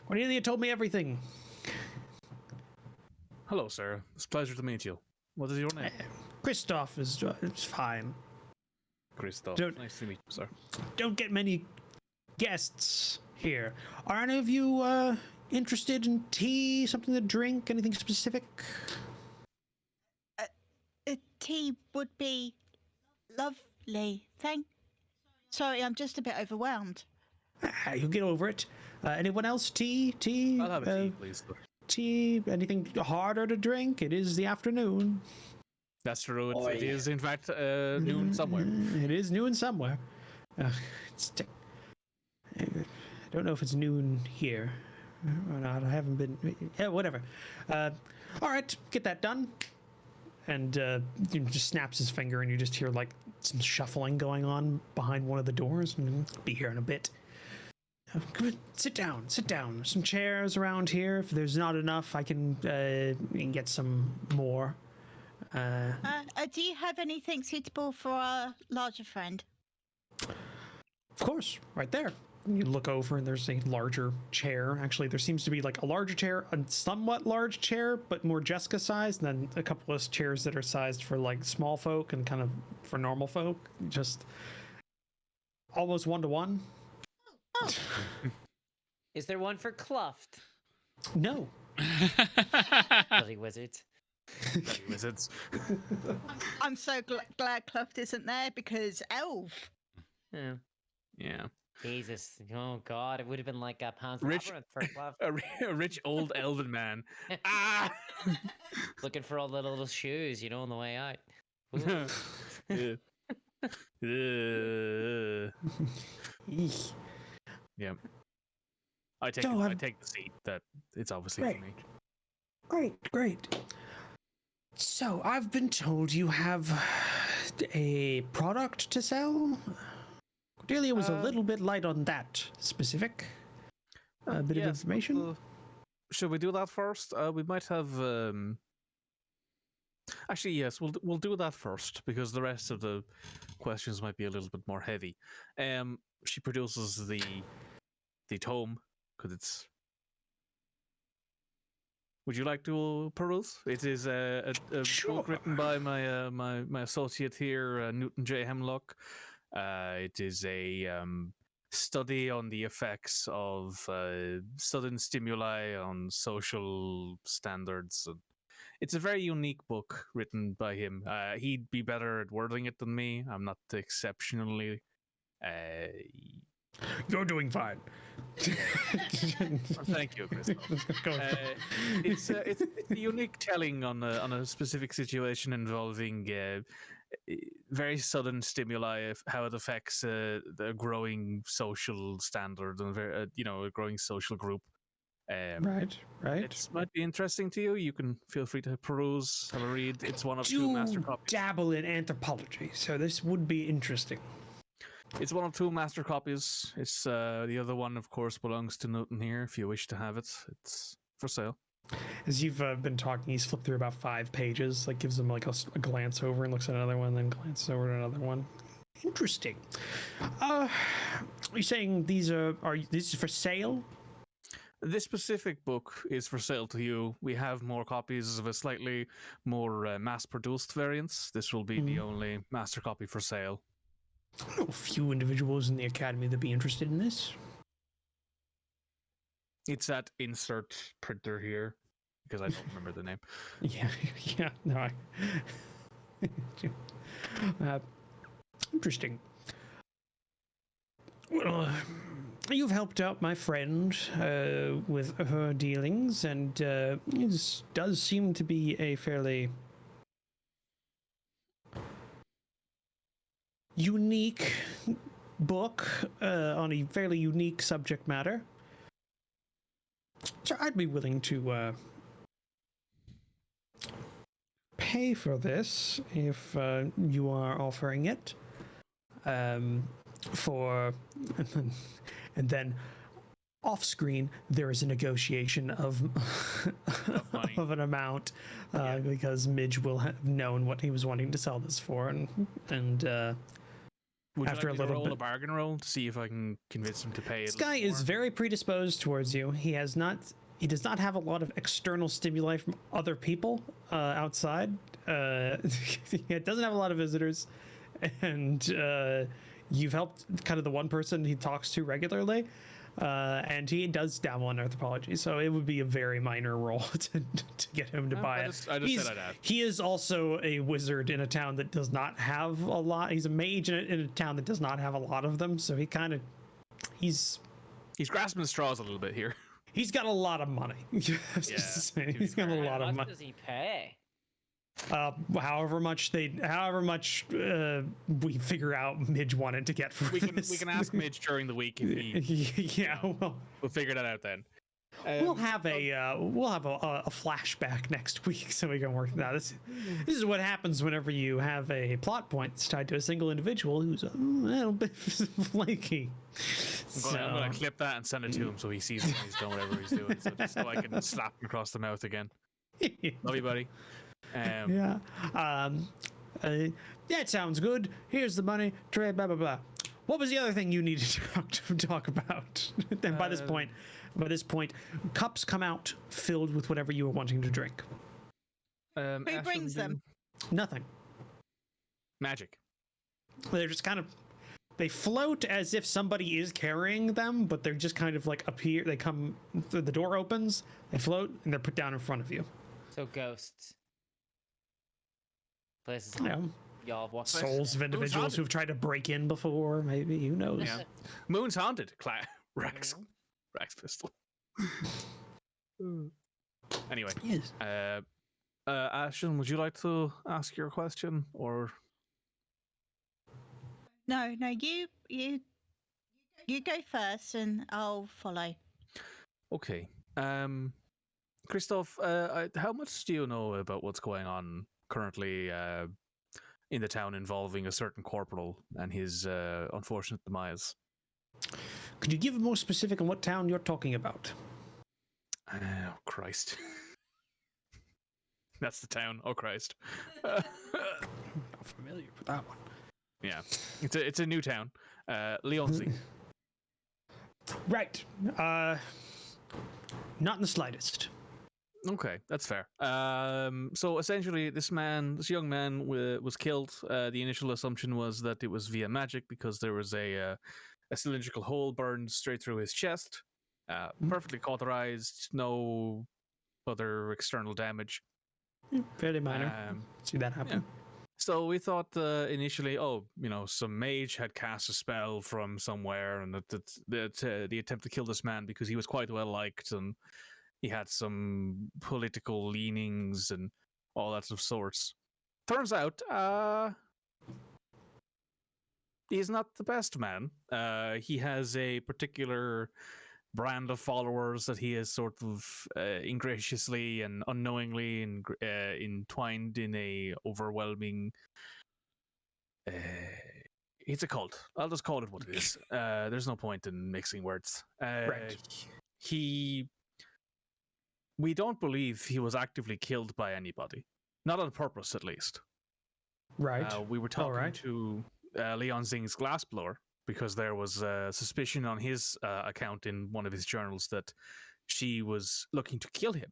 Cornelia told me everything. Hello, sir. It's a pleasure to meet you. What is your name? Christoph is fine. Christoph. Nice to meet you, sir. Don't get many guests here. Are any of you interested in tea, something to drink, anything specific? Tea would be lovely. Sorry, I'm just a bit overwhelmed. You'll get over it. Anyone else? Tea? I'll have a tea, please. Tea? Anything harder to drink? It is the afternoon. That's true. It is, in fact, noon somewhere. It is noon somewhere. I don't know if it's noon here or not. I haven't been... Yeah, whatever. All right, get that done. And he just snaps his finger, and you just hear like some shuffling going on behind one of the doors. And be here in a bit. Sit down. Some chairs around here. If there's not enough, I can get some more. Do you have anything suitable for our larger friend? Of course, right there. You look over and there's a larger chair. Actually, there seems to be like a larger chair, a somewhat large chair, but more Jeska sized, and then a couple of chairs that are sized for like small folk and kind of for normal folk. Just almost 1-to-1. Oh. Is there one for Kluft? No. Bloody wizards. Wizards. I'm so glad Kluft isn't there, because elf. Yeah. Jesus. Oh, God. It would have been like a Pan's Rich- Labyrinth for Kluft. A rich old elven man. Looking for all the little shoes, on the way out. Yeah. I take the seat that it's obviously for me. Great. So, I've been told you have a product to sell? Cordelia was a little bit light on that specific bit of information. Should we do that first? We might have... Actually, yes, we'll do that first, because the rest of the questions might be a little bit more heavy. She produces the tome, because it's... Would you like to peruse? It is a Sure. book written by my associate here, Newton J. Hemlock. It is a study on the effects of sudden stimuli on social standards. It's a very unique book written by him. He'd be better at wording it than me. I'm not exceptionally... You're doing fine. Thank you, Chris. It's a unique telling on a specific situation involving very sudden stimuli of how it affects the growing social standard and a growing social group. Right. It might be interesting to you. You can feel free to peruse, have a read. It's one of two master copies. Dabble in anthropology, so this would be interesting. It's one of two master copies. It's the other one, of course, belongs to Newton here. If you wish to have it, it's for sale. As you've been talking, he's flipped through about 5 pages, like gives him like a glance over and looks at another one, then glances over at another one. Interesting. Are you saying these are these for sale? This specific book is for sale to you. We have more copies of a slightly more mass-produced variants. This will be the only master copy for sale. I know a few individuals in the academy that'd be interested in this. It's that insert printer here, because I don't remember the name. Yeah, no. Interesting. Well, you've helped out my friend with her dealings, and this does seem to be a fairly unique book on a fairly unique subject matter. So I'd be willing to pay for this if you are offering it. And then off screen there is a negotiation of of an amount because Midge will have known what he was wanting to sell this for, and Would after you like a little roll bit, a bargain roll to see if I can convince him to pay? this guy is very predisposed towards you. He does not have a lot of external stimuli from other people outside. He doesn't have a lot of visitors, and you've helped kind of the one person he talks to regularly, and he does dabble in anthropology, so it would be a very minor role to get him to buy it. I just said I'd ask. He is also a wizard in a town that does not have a lot. He's a mage in a town that does not have a lot of them, so he's grasping the straws a little bit here. He's got a lot of money. He's got a lot of How much money. does he pay? However much we figure out Midge wanted to get for this. We can ask Midge during the week if he. Well, we'll figure that out then. we'll have a flashback next week, so we can work that. This is what happens whenever you have a plot point that's tied to a single individual who's a little bit flaky. I'm gonna clip that and send it to him so he sees when he's done whatever he's doing, so I can slap him across the mouth again. Love you, buddy. Yeah, it sounds good. Here's the money. Trade. Blah blah blah. What was the other thing you needed to talk about? And by this point, cups come out filled with whatever you were wanting to drink. Who brings them? Nothing. Magic. They're just kind of, they float as if somebody is carrying them, but they're just kind of like appear. They come, the door opens, they float, and they're put down in front of you. So ghosts. Places y'all have walked. Souls of individuals who've tried to break in before, maybe. Who knows? Yeah. Moon's haunted. Rax pistol. Anyway. Yes. Ashen, would you like to ask your question, or? No, you go first, and I'll follow. Okay. Christoph, how much do you know about what's going on currently in the town involving a certain corporal and his unfortunate demise? Could you give more specific on what town you're talking about? Oh, Christ. That's the town. Oh, Christ. Not familiar with that one. Yeah. It's a new town. Leonzi. Right. Not in the slightest. Okay, that's fair. So essentially, this young man was killed. The initial assumption was that it was via magic because there was a cylindrical hole burned straight through his chest. Perfectly cauterized, no other external damage. Fairly minor. See that happen. Yeah. So we thought initially, some mage had cast a spell from somewhere, and that the attempt to kill this man because he was quite well liked and he had some political leanings and all that of sorts. Turns out, He's not the best man. He has a particular brand of followers that he has sort of ingraciously and unknowingly entwined in a overwhelming. It's a cult. I'll just call it what it is. There's no point in mixing words. Right. We don't believe he was actively killed by anybody, not on purpose, at least. Right. We were talking right. to Leon Zing's glassblower because there was suspicion on his account in one of his journals that she was looking to kill him.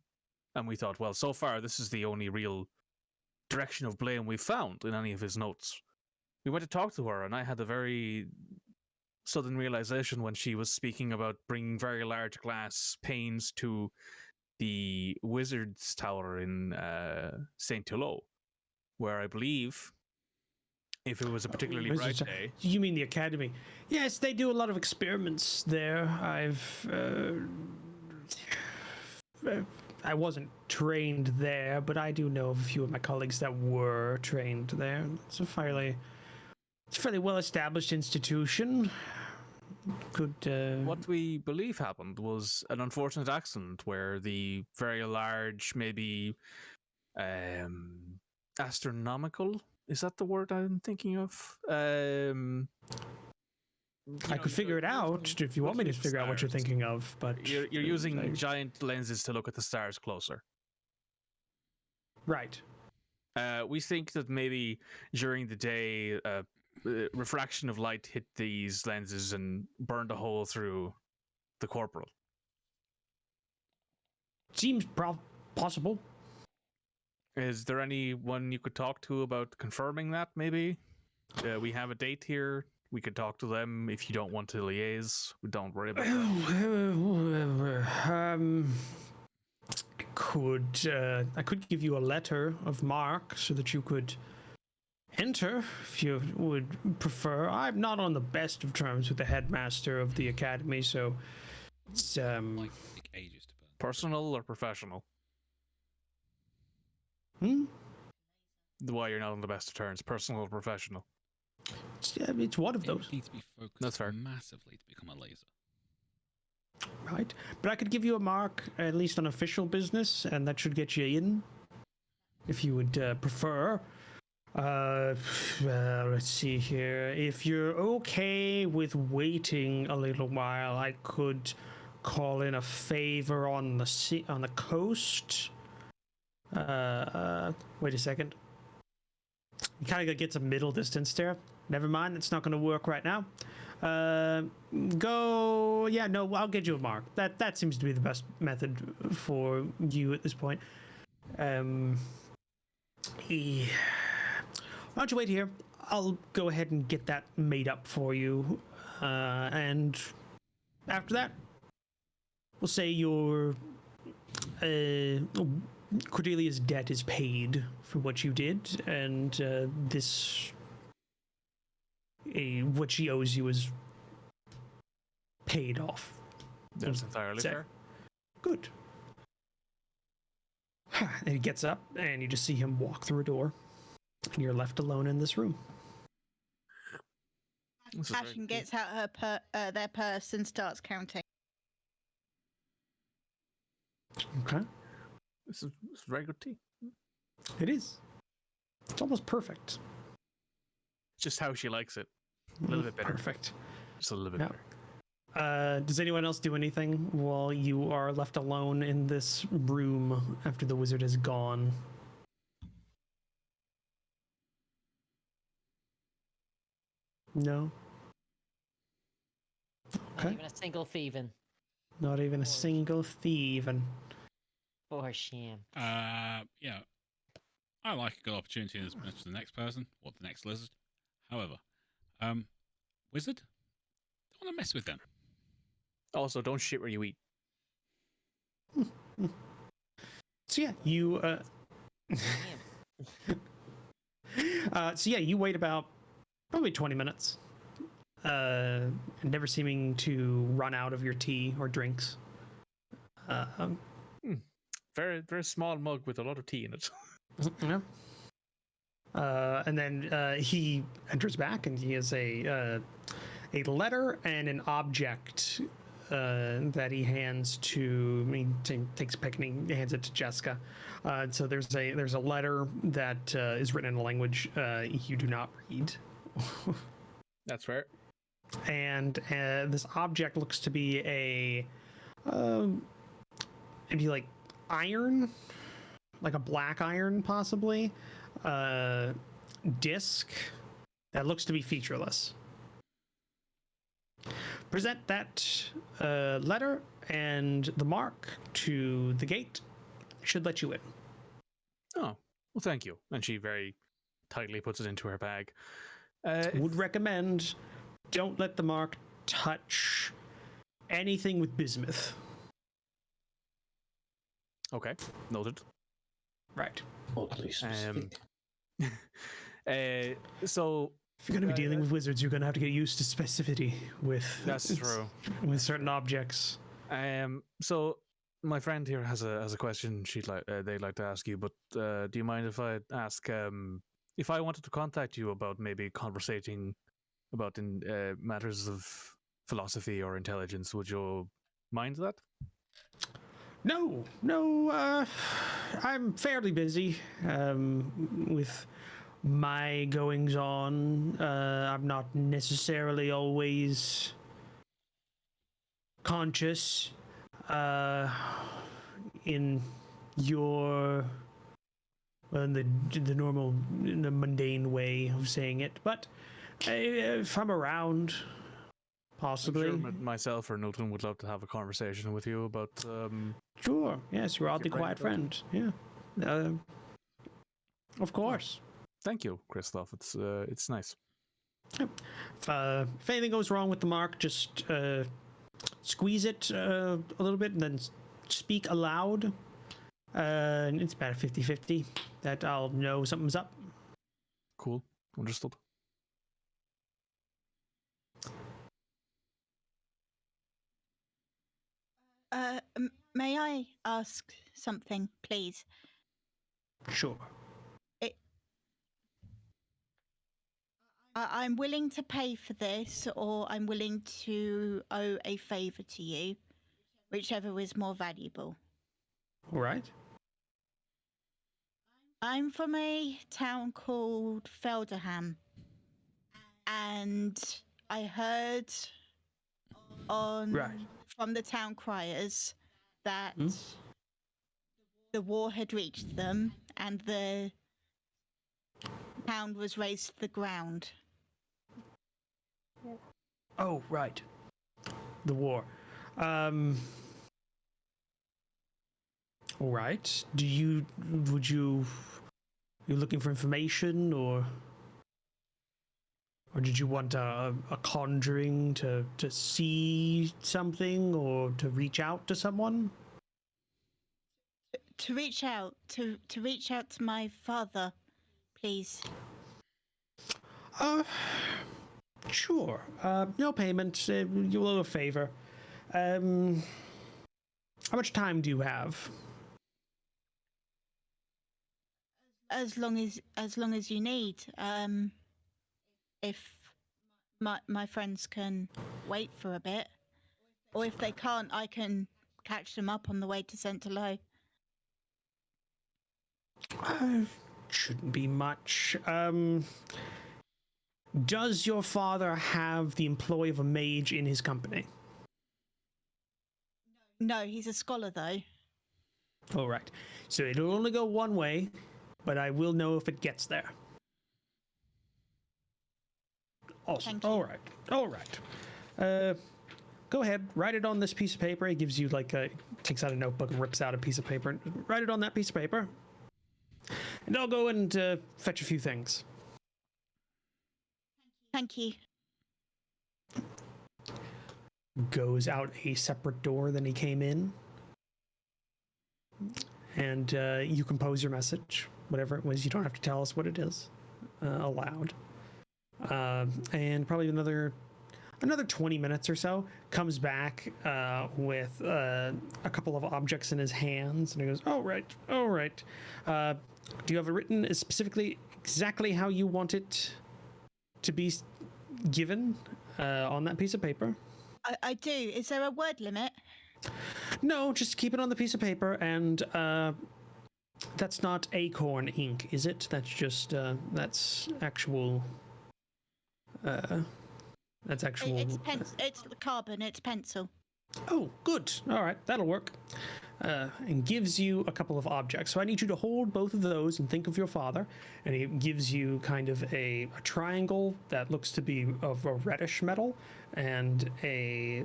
And we thought, well, so far, this is the only real direction of blame we've found in any of his notes. We went to talk to her, and I had a very sudden realization when she was speaking about bringing very large glass panes to the Wizard's Tower in St. Thilo, where I believe if it was a particularly bright day. You mean the Academy? Yes, they do a lot of experiments there. I wasn't trained there, but I do know of a few of my colleagues that were trained there. It's a fairly well-established institution. What we believe happened was an unfortunate accident where the very large, maybe astronomical, is that the word I'm thinking of? I could figure it out if you want me to figure out what you're thinking of, but you're using giant lenses to look at the stars closer. Right. We think that maybe during the day, refraction of light hit these lenses and burned a hole through the corporal. Seems possible. Is there anyone you could talk to about confirming that, maybe? We have a date here. We could talk to them if you don't want to liaise. Don't worry about that. I could give you a letter of marque so that you could enter if you would prefer. I'm not on the best of terms with the headmaster of the academy, so it's Like ages to burn. Personal or professional? Why you're not on the best of terms, personal or professional? It's one of It those. needs to be focused That's fair. massively to become a laser. Right, but I could give you a mark, at least on official business, and that should get you in, if you would prefer. Let's see here. If you're okay with waiting a little while, I could call in a favor on the coast. Wait a second. You kind of get some middle distance there. Never mind, it's not going to work right now. I'll get you a mark. That seems to be the best method for you at this point. Why don't you wait here? I'll go ahead and get that made up for you. And after that, we'll say your Cordelia's debt is paid for what you did, and what she owes you is paid off. That's entirely fair. Good. And he gets up, and you just see him walk through a door. And you're left alone in this room. Ashen gets out their purse and starts counting. Okay. This is very good tea. It is. It's almost perfect. Just how she likes it. A little bit better. Perfect. Just a little bit Yeah. better. Does anyone else do anything while you are left alone in this room after the wizard is gone? No? Not Okay. even a single thieving. Not even a single thieving. For sham. Yeah. I like a good opportunity as much as the next person or the next lizard. However, wizard, don't want to mess with them. Also, don't shit where you eat. So yeah, you you wait about probably 20 minutes. Never seeming to run out of your tea or drinks. Very, very small mug with a lot of tea in it. Yeah. And then he enters back, and he has a letter and an object that he hands to. I mean, takes a pick and he hands it to Jeska. So there's a letter that is written in a language you do not read. That's fair. And this object looks to be maybe like iron, like a black iron possibly, disc that looks to be featureless. Present that letter and the mark to the gate. Should let you in. Oh, well, thank you. And she very tightly puts it into her bag. Would recommend don't let the mark touch anything with bismuth. Okay, noted. Right. Oddly specific. So if you're going to be dealing with wizards, you're going to have to get used to specificity with that's true with certain objects. So my friend here has a question they'd like to ask you, but do you mind if I ask if I wanted to contact you about maybe conversating about matters of philosophy or intelligence? Would you mind that? No, I'm fairly busy with my goings on. I'm not necessarily always conscious in your in the normal, in the mundane way of saying it, but if I'm around, possibly. I'm sure myself or Newton would love to have a conversation with you about. Sure. Yes, you're oddly quiet friend. Yeah. Of course. Thank you, Christoph. It's nice. If anything goes wrong with the mark, just squeeze it a little bit and then speak aloud. It's about a 50-50 that I'll know something's up. Cool. Understood. May I ask something, please? Sure. I'm willing to pay for this, or I'm willing to owe a favor to you, whichever is more valuable. All right. I'm from a town called Felderham, and I heard from the town criers that the war had reached them and the town was razed to the ground. Oh, right. The war. All right. You looking for information, or did you want a conjuring to see something, or to reach out to someone? To reach out to my father, please. Sure. No payment. You'll owe a favor. How much time do you have? As long as you need. If my friends can wait for a bit, or if they can't, I can catch them up on the way to Centerlow. Shouldn't be much. Does your father have the employ of a mage in his company? No, he's a scholar though. All right. So it'll only go one way, but I will know if it gets there. Awesome. All right. Go ahead. Write it on this piece of paper. He gives you takes out a notebook and rips out a piece of paper. Write it on that piece of paper. And I'll go and fetch a few things. Thank you. Goes out a separate door than he came in. And you compose your message, whatever it was. You don't have to tell us what it is aloud. And probably another 20 minutes or so, comes back with a couple of objects in his hands, and he goes, all right. Do you have it written specifically exactly how you want it to be given on that piece of paper. I do. Is there a word limit? No, just keep it on the piece of paper, and that's not acorn ink, is it? That's just that's actual. That's actual. It's carbon. It's pencil. Oh, good. All right, that'll work. And gives you a couple of objects. So I need you to hold both of those and think of your father. And he gives you kind of a triangle that looks to be of a reddish metal, and a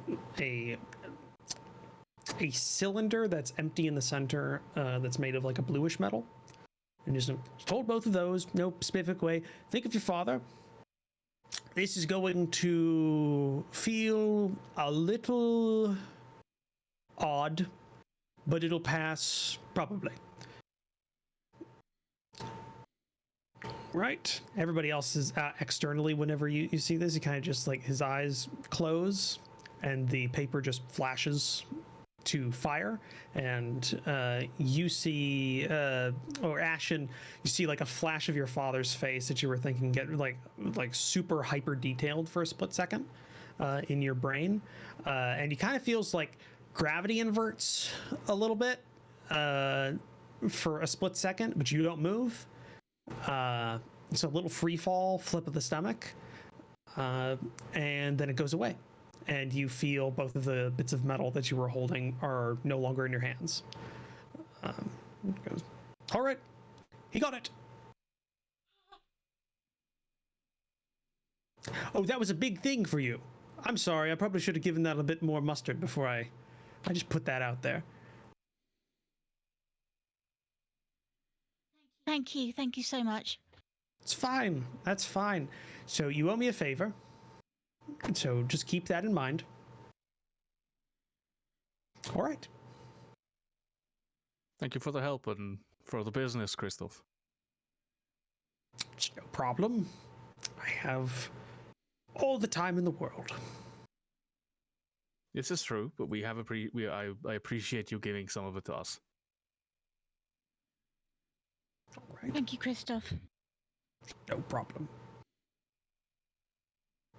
cylinder that's empty in the center that's made of like a bluish metal. And just hold both of those, no specific way. Think of your father. This is going to feel a little odd, but it'll pass probably. Right? Everybody else is externally, whenever you see this, he kind of just like his eyes close and the paper just flashes to fire, and you see or Ashen, you see like a flash of your father's face that you were thinking get like super hyper detailed for a split second in your brain, and he kind of feels like gravity inverts a little bit for a split second, but you don't move. It's a little free fall, flip of the stomach, and then it goes away. And you feel both of the bits of metal that you were holding are no longer in your hands. Goes, all right, he got it. Oh, that was a big thing for you. I'm sorry, I probably should have given that a bit more mustard before I just put that out there. Thank you so much. It's fine, that's fine. So you owe me a favor. So just keep that in mind. All right. Thank you for the help and for the business, Christoph. It's no problem. I have all the time in the world. This is true, but we have I appreciate you giving some of it to us. All right. Thank you, Christoph. No problem.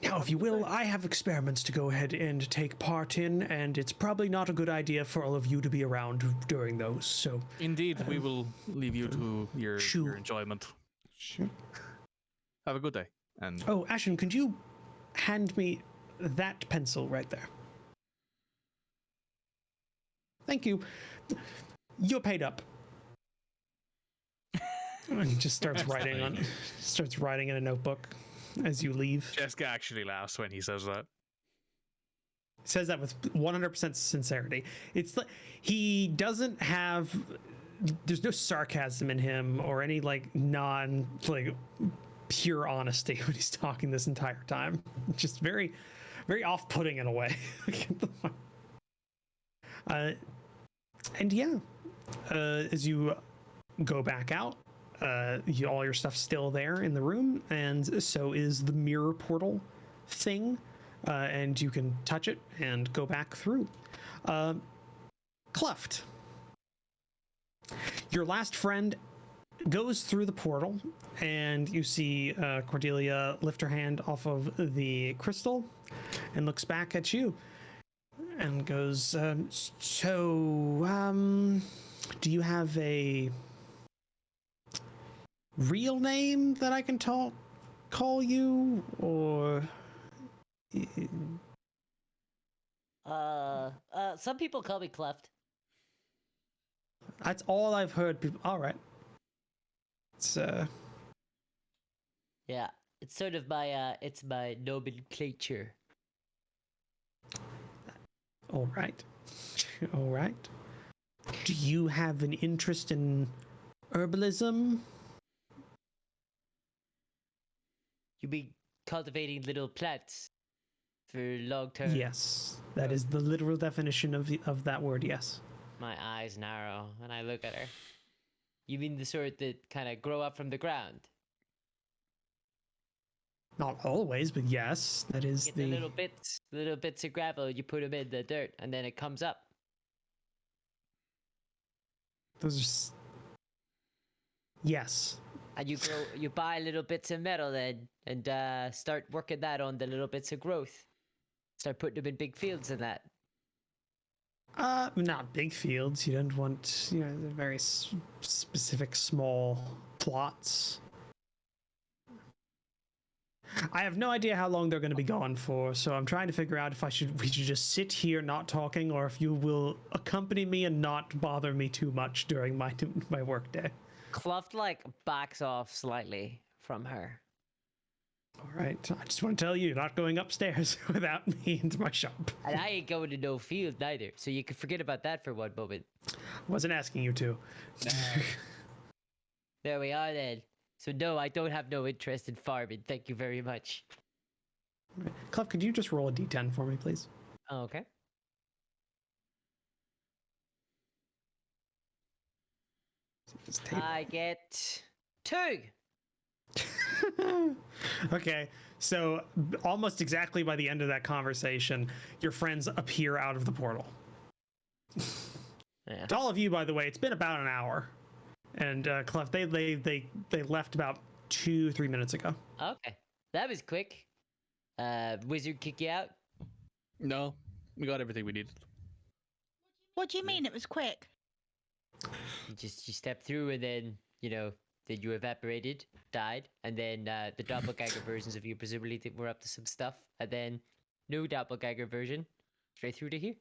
Now, if you will, I have experiments to go ahead and take part in, and it's probably not a good idea for all of you to be around during those, so... Indeed, we will leave you to your enjoyment. Sure. Have a good day. And oh, Ashen, could you hand me that pencil right there? Thank you. You're paid up. And he just starts writing in a notebook as you leave. Jeska actually laughs when he says that. Says that with 100% sincerity. It's like he doesn't have. There's no sarcasm in him or any like pure honesty when he's talking this entire time. Just very, very off-putting in a way. And yeah, as you go back out. All your stuff's still there in the room, and so is the mirror portal thing, and you can touch it and go back through. Kluft, your last friend goes through the portal, and you see Cordelia lift her hand off of the crystal and looks back at you and goes, do you have a real name that I can call you, or some people call me Kluft. That's all I've heard people. All right. It's yeah, it's sort of my it's my nomenclature. All right. All right. Do you have an interest in herbalism? You be cultivating little plants for long term? Yes, that is the literal definition of that word. Yes. My eyes narrow and I look at her. You mean the sort that kind of grow up from the ground? Not always, but yes, that is the little bits of gravel. You put them in the dirt, and then it comes up. Those are. Yes, And you buy little bits of metal then, and start working that on the little bits of growth. Start putting them in big fields and that. Not big fields. You don't want, the very specific small plots. I have no idea how long they're going to be gone for, so I'm trying to figure out if we should just sit here not talking, or if you will accompany me and not bother me too much during my work day. Kluft backs off slightly from her. All right, I just want to tell you, you're not going upstairs without me into my shop. And I ain't going to no field neither, so you can forget about that for one moment. Wasn't asking you to. There we are then. So no, I don't have no interest in farming. Thank you very much. Right. Kluft, could you just roll a d10 for me, please? Okay. I get 2. Okay, so almost exactly by the end of that conversation, your friends appear out of the portal. Yeah. To all of you, by the way, it's been about an hour, and Kluft, they left about 2-3 minutes ago. Okay, that was quick. Wizard kick you out? No, we got everything we needed. What do you mean it was quick? You stepped through, and then then you evaporated, died, and then the doppelganger versions of you presumably were up to some stuff, and then new doppelganger version straight through to here.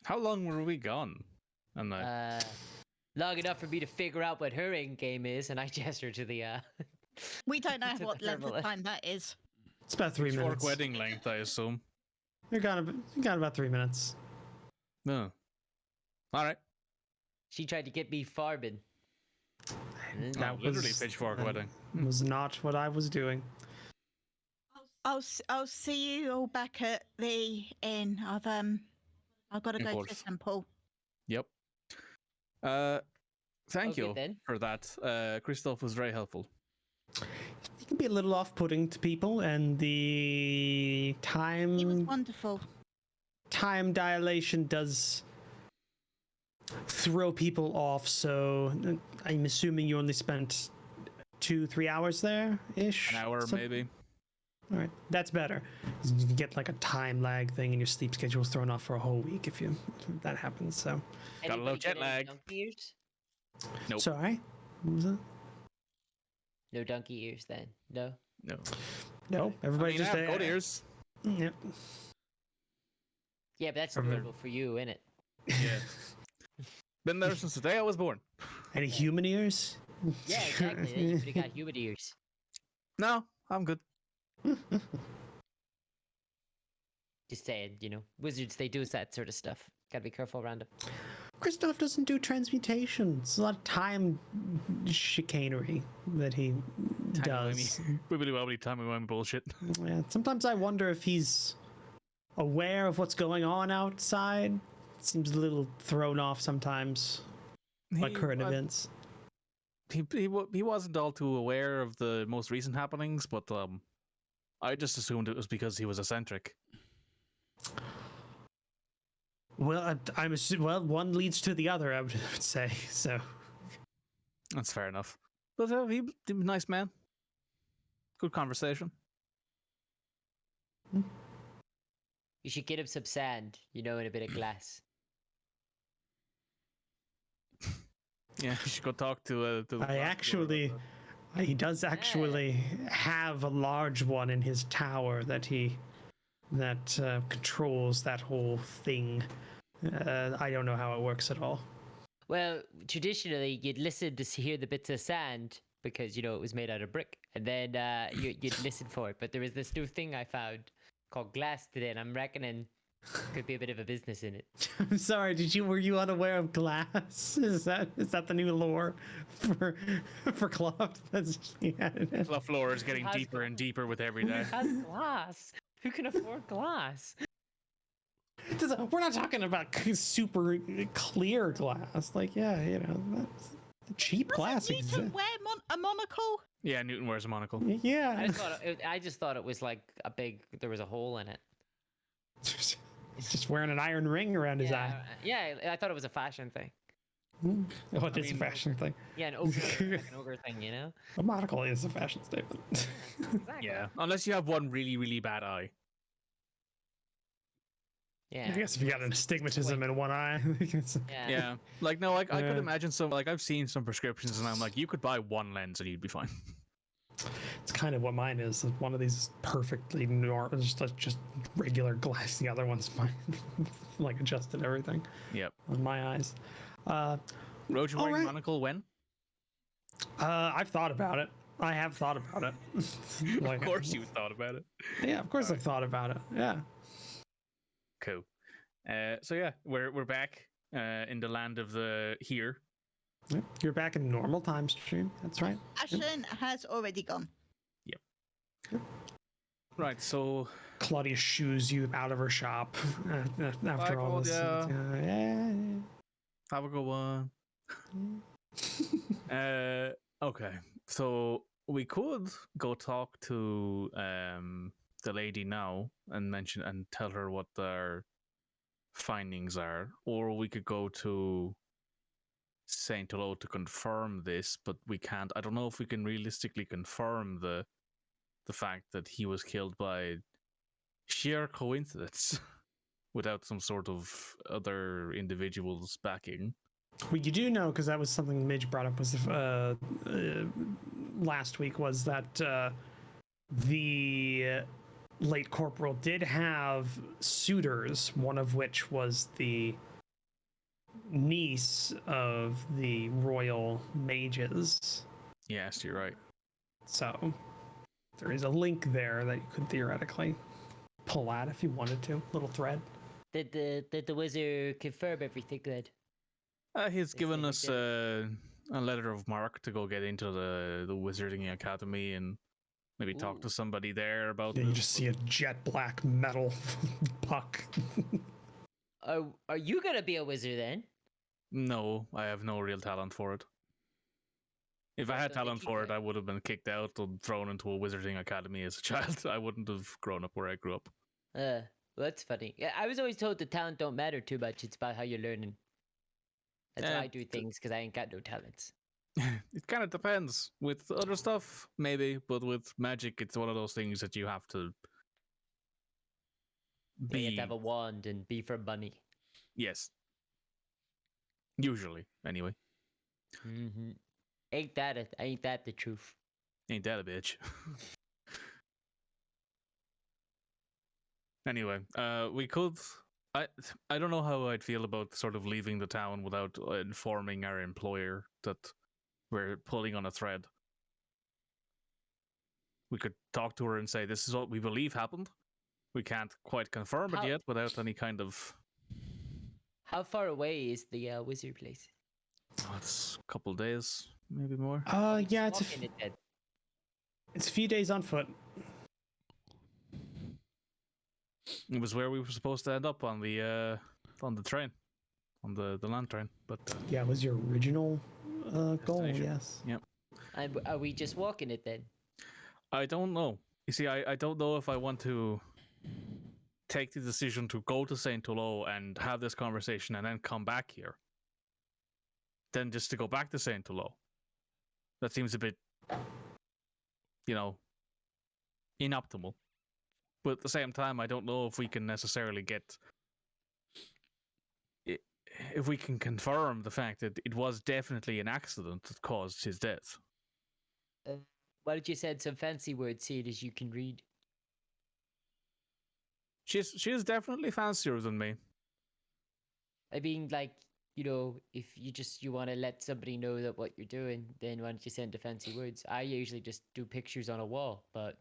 How long were we gone? I'm not. Long enough for me to figure out what her end game is, and I gesture to the. We don't know To what the length of thermal. time that is. It's about 3 Pitchfork minutes. wedding length, I assume. You got about 3 minutes. No. All right. She tried to get me farming. That literally was pitchfork wedding. Was not what I was doing. I'll see you all back at the inn. I've got to Of go to the course. temple. Yep. Thank Okay, you then. for that. Christoph was very helpful. It can be a little off-putting to people, and the He was wonderful. time dilation does throw people off. So I'm assuming you only spent 2-3 hours there ish. An hour, maybe. All right, that's better. You can get like a time lag thing, and your sleep schedule's thrown off for a whole week if that happens. So, Got a little Anybody jet get any lag. Donkey ears? Nope. sorry, what was that? No donkey ears then. No. No. No, everybody I just have goat ears. Yep. Yeah, but that's Okay. normal for you, isn't it? Yeah. Been there since the day I was born. Any human ears? Yeah, exactly. Then you could have got human ears. No, I'm good. Just saying, wizards, they do that sort of stuff. Gotta be careful around them. Christoph doesn't do transmutation. It's a lot of time chicanery that he does. Wibbly-wobbly timey-wimey bullshit. Yeah, sometimes I wonder if he's aware of what's going on outside. Seems a little thrown off sometimes by current events. He wasn't all too aware of the most recent happenings, but I just assumed it was because he was eccentric. Well, well, one leads to the other, I would say. So That's fair enough. But he was a nice man. Good conversation. You should get him some sand, and a bit of glass. Yeah, you should go talk to the. He does actually have a large one in his tower that controls that whole thing. I don't know how it works at all. Well, traditionally, you'd listen to hear the bits of sand because, it was made out of brick. And then you'd listen for it. But there is this new thing I found called glass today, and I'm reckoning could be a bit of a business in it. I'm sorry. Were you unaware of glass? Is that the new lore for Kluft? Kluft lore is getting deeper and deeper with every day. Who has glass? Who can afford glass? We're not talking about super clear glass. That's cheap glass. You can wear a monocle. Yeah, Newton wears a monocle. Yeah. I just thought it was like there was a hole in it. He's just wearing an iron ring around his eye. Yeah, I thought it was a fashion thing. Oh, it is a mean, fashion thing. Yeah, an ogre, like an ogre thing, you know? A monocle is a fashion statement. Exactly. Yeah, unless you have one really, really bad eye. Yeah. I guess if you got an astigmatism in one eye. Yeah. Yeah, like no, I could Yeah. imagine some. Like I've seen some prescriptions, and I'm like, you could buy one lens and you'd be fine. It's kind of what mine is. One of these is perfectly normal, just regular glass. The other one's my like adjusted everything Yep. on my eyes. Road, you wearing Alright. monocle when? I've thought about it. I have thought about it. Of course, you thought about it. Yeah, of course I've thought about it. Yeah. Cool. So yeah, we're back in the land of the here. Yep. You're back in normal time stream. That's right. Ashen has already gone. Right. So Claudia shoos you out of her shop after Bye, all this. Claudia. have a good one. Okay. So we could go talk to the lady now and mention and tell her what their findings are, or we could go to Saint Olo to confirm this, but we can't. I don't know if we can realistically confirm the fact that he was killed by sheer coincidence without some sort of other individuals backing. Well, you do know, because that was something Midge brought up was last week, was that the late corporal did have suitors, one of which was the niece of the royal mages. Yes, you're right. So there is a link there that you could theoretically pull at if you wanted to. Little thread. Did the wizard confirm everything good? He's They given said he us did. a letter of mark to go get into the Wizarding Academy and maybe talk to Ooh. somebody there about. Yeah, you just see a jet black metal puck. Are you gonna be a wizard then? No, I have no real talent for it. If I Why had don't they talent teach for it, you? I would have been kicked out or thrown into a Wizarding Academy as a child. I wouldn't have grown up where I grew up. Well, that's funny. Yeah, I was always told the talent don't matter too much. It's about how you're learning. That's why I do things, because I ain't got no talents. It kind of depends. With other stuff, maybe, but with magic, it's one of those things that you have to Yeah, you have be. to have a wand and be for money. Yes. Usually, anyway. Mm-hmm. Ain't that the truth? Ain't that a bitch? Anyway, we could. I don't know how I'd feel about sort of leaving the town without informing our employer that we're pulling on a thread. We could talk to her and say, this is what we believe happened. We can't quite confirm it yet without any kind of... How far away is the wizard place? Oh, it's a couple days, maybe more. Yeah, it's Walking it then. it's a few days on foot. It was where we were supposed to end up on the train, on the land train. But Yeah, it was your original goal, Destination. yes. Yep. And are we just walking it then? I don't know. You see, I don't know if I want to take the decision to go to Saint Olo and have this conversation and then come back here. Then just to go back to Saint Olo. That seems a bit, inoptimal. But at the same time, I don't know if we can necessarily if we can confirm the fact that it was definitely an accident that caused his death. Why don't you send some fancy words, seeing as you can read? She's definitely fancier than me. I mean, like, if you want to let somebody know that what you're doing, then why don't you send the fancy words? I usually just do pictures on a wall, but,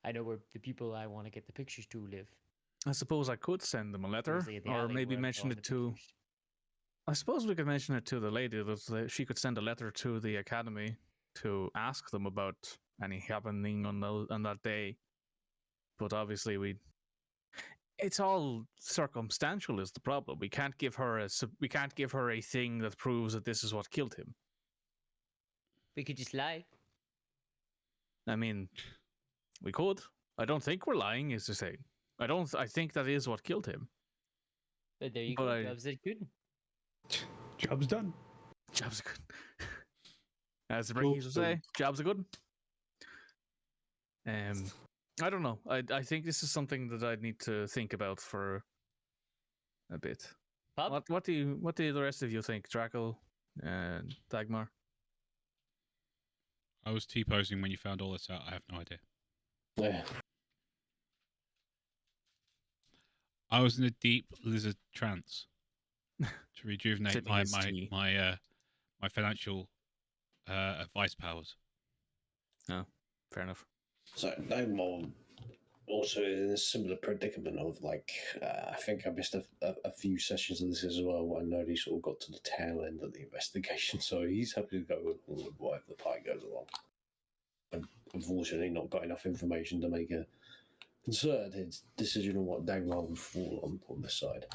I know where the people I want to get the pictures to live. I suppose I could send them a letter, Usually in the or alley maybe where I mention want it the to... pictures. I suppose we could mention it to the lady that she could send a letter to the academy to ask them about any happening on that day. But obviously it's all circumstantial is the problem. We can't give her a thing that proves that this is what killed him. We could just lie. I mean, we could. I don't think we're lying, is to say. I think that is what killed him. But there you But go. I- Gloves that couldn't. Job's done. Jobs are good. As the Brickies would say, jobs are good. I don't know. I think this is something that I'd need to think about for a bit. Pub? What do the rest of you think, Drakel and Dagmar? I was T-posing when you found all this out. I have no idea. Yeah. I was in a deep lizard trance to rejuvenate Sipping my his tea. my financial advice powers. No, fair enough. So I'm also in a similar predicament of like I think I missed a few sessions of this as well. I know he sort of got to the tail end of the investigation, so he's happy to go with whatever the pie goes along. And unfortunately, not got enough information to make a concerted decision on what Dagmar would fall on this side.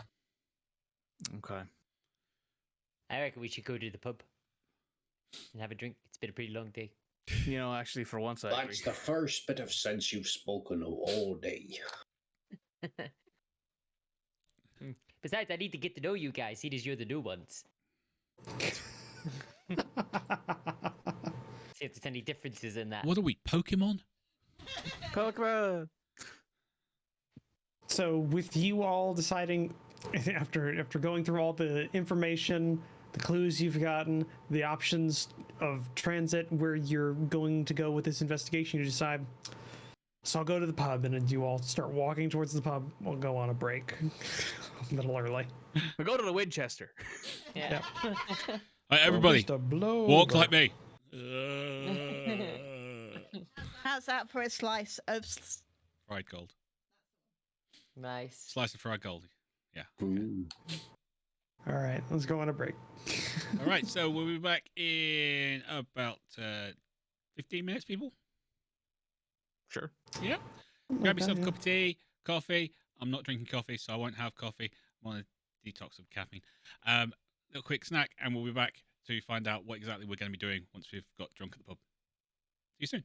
Okay. I reckon we should go to the pub and have a drink. It's been a pretty long day. You know, actually, for once, I agree. That's the first bit of sense you've spoken of all day. Besides, I need to get to know you guys, seeing as you're the new ones. See if there's any differences in that. What are we, Pokemon? Pokemon. So with you all deciding after going through all the information, the clues you've gotten, the options of transit where you're going to go with this investigation, you decide, so I'll go to the pub, and you all start walking towards the pub. We'll go on a break a little early. We go to the Winchester. Yeah. Right, everybody, Just a blow walk over. like me. How's that for a slice of? Fried gold. Nice. Slice of fried gold. Yeah. Mm. All right, let's go on a break. All right, so we'll be back in about 15 minutes, people. Sure. Yeah. Grab Okay, yourself a yeah. cup of tea, coffee. I'm not drinking coffee, so I won't have coffee. I'm on a detox of caffeine. Little quick snack, and we'll be back to find out what exactly we're going to be doing once we've got drunk at the pub. See you soon.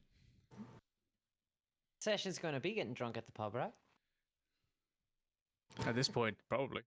Session's going to be getting drunk at the pub, right? At this point, probably.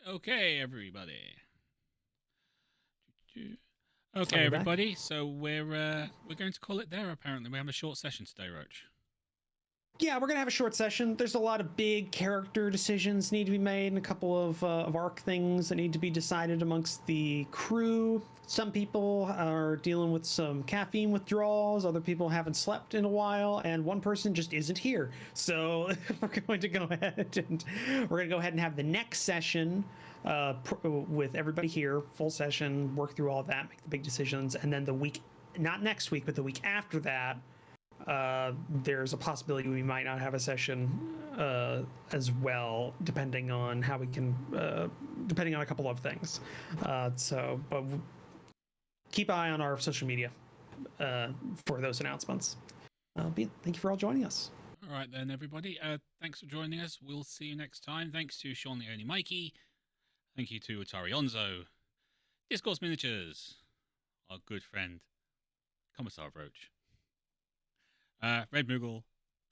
Okay, everybody. Okay, Are we back? everybody. So we're going to call it there. Apparently, we have a short session today, Roach. Yeah, we're gonna have a short session. There's a lot of big character decisions need to be made, and a couple of arc things that need to be decided amongst the crew. Some people are dealing with some caffeine withdrawals. Other people haven't slept in a while, and one person just isn't here. So we're going to go ahead and have the next session with everybody here, full session, work through all that, make the big decisions, and then the week, not next week, but the week after that. There's a possibility we might not have a session as well, depending on how we can, depending on a couple of things. But keep an eye on our social media for those announcements. Thank you for all joining us. All right then, everybody. Thanks for joining us. We'll see you next time. Thanks to Surelyonlymikey. Thank you to UtariOnzo, Discourse Miniatures, our good friend Commissar Roach. Red Moogle,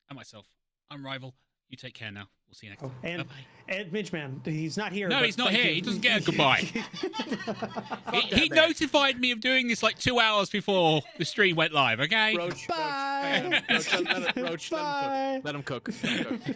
and myself. I'm Rival. You take care now. We'll see you next time. And Bye-bye. Ed Midgeman, he's not here. No, but he's not thank here. you. He doesn't get a goodbye. he notified me of doing this like 2 hours before the stream went live, okay? Roach, Bye. Roach, let him cook. Let him cook.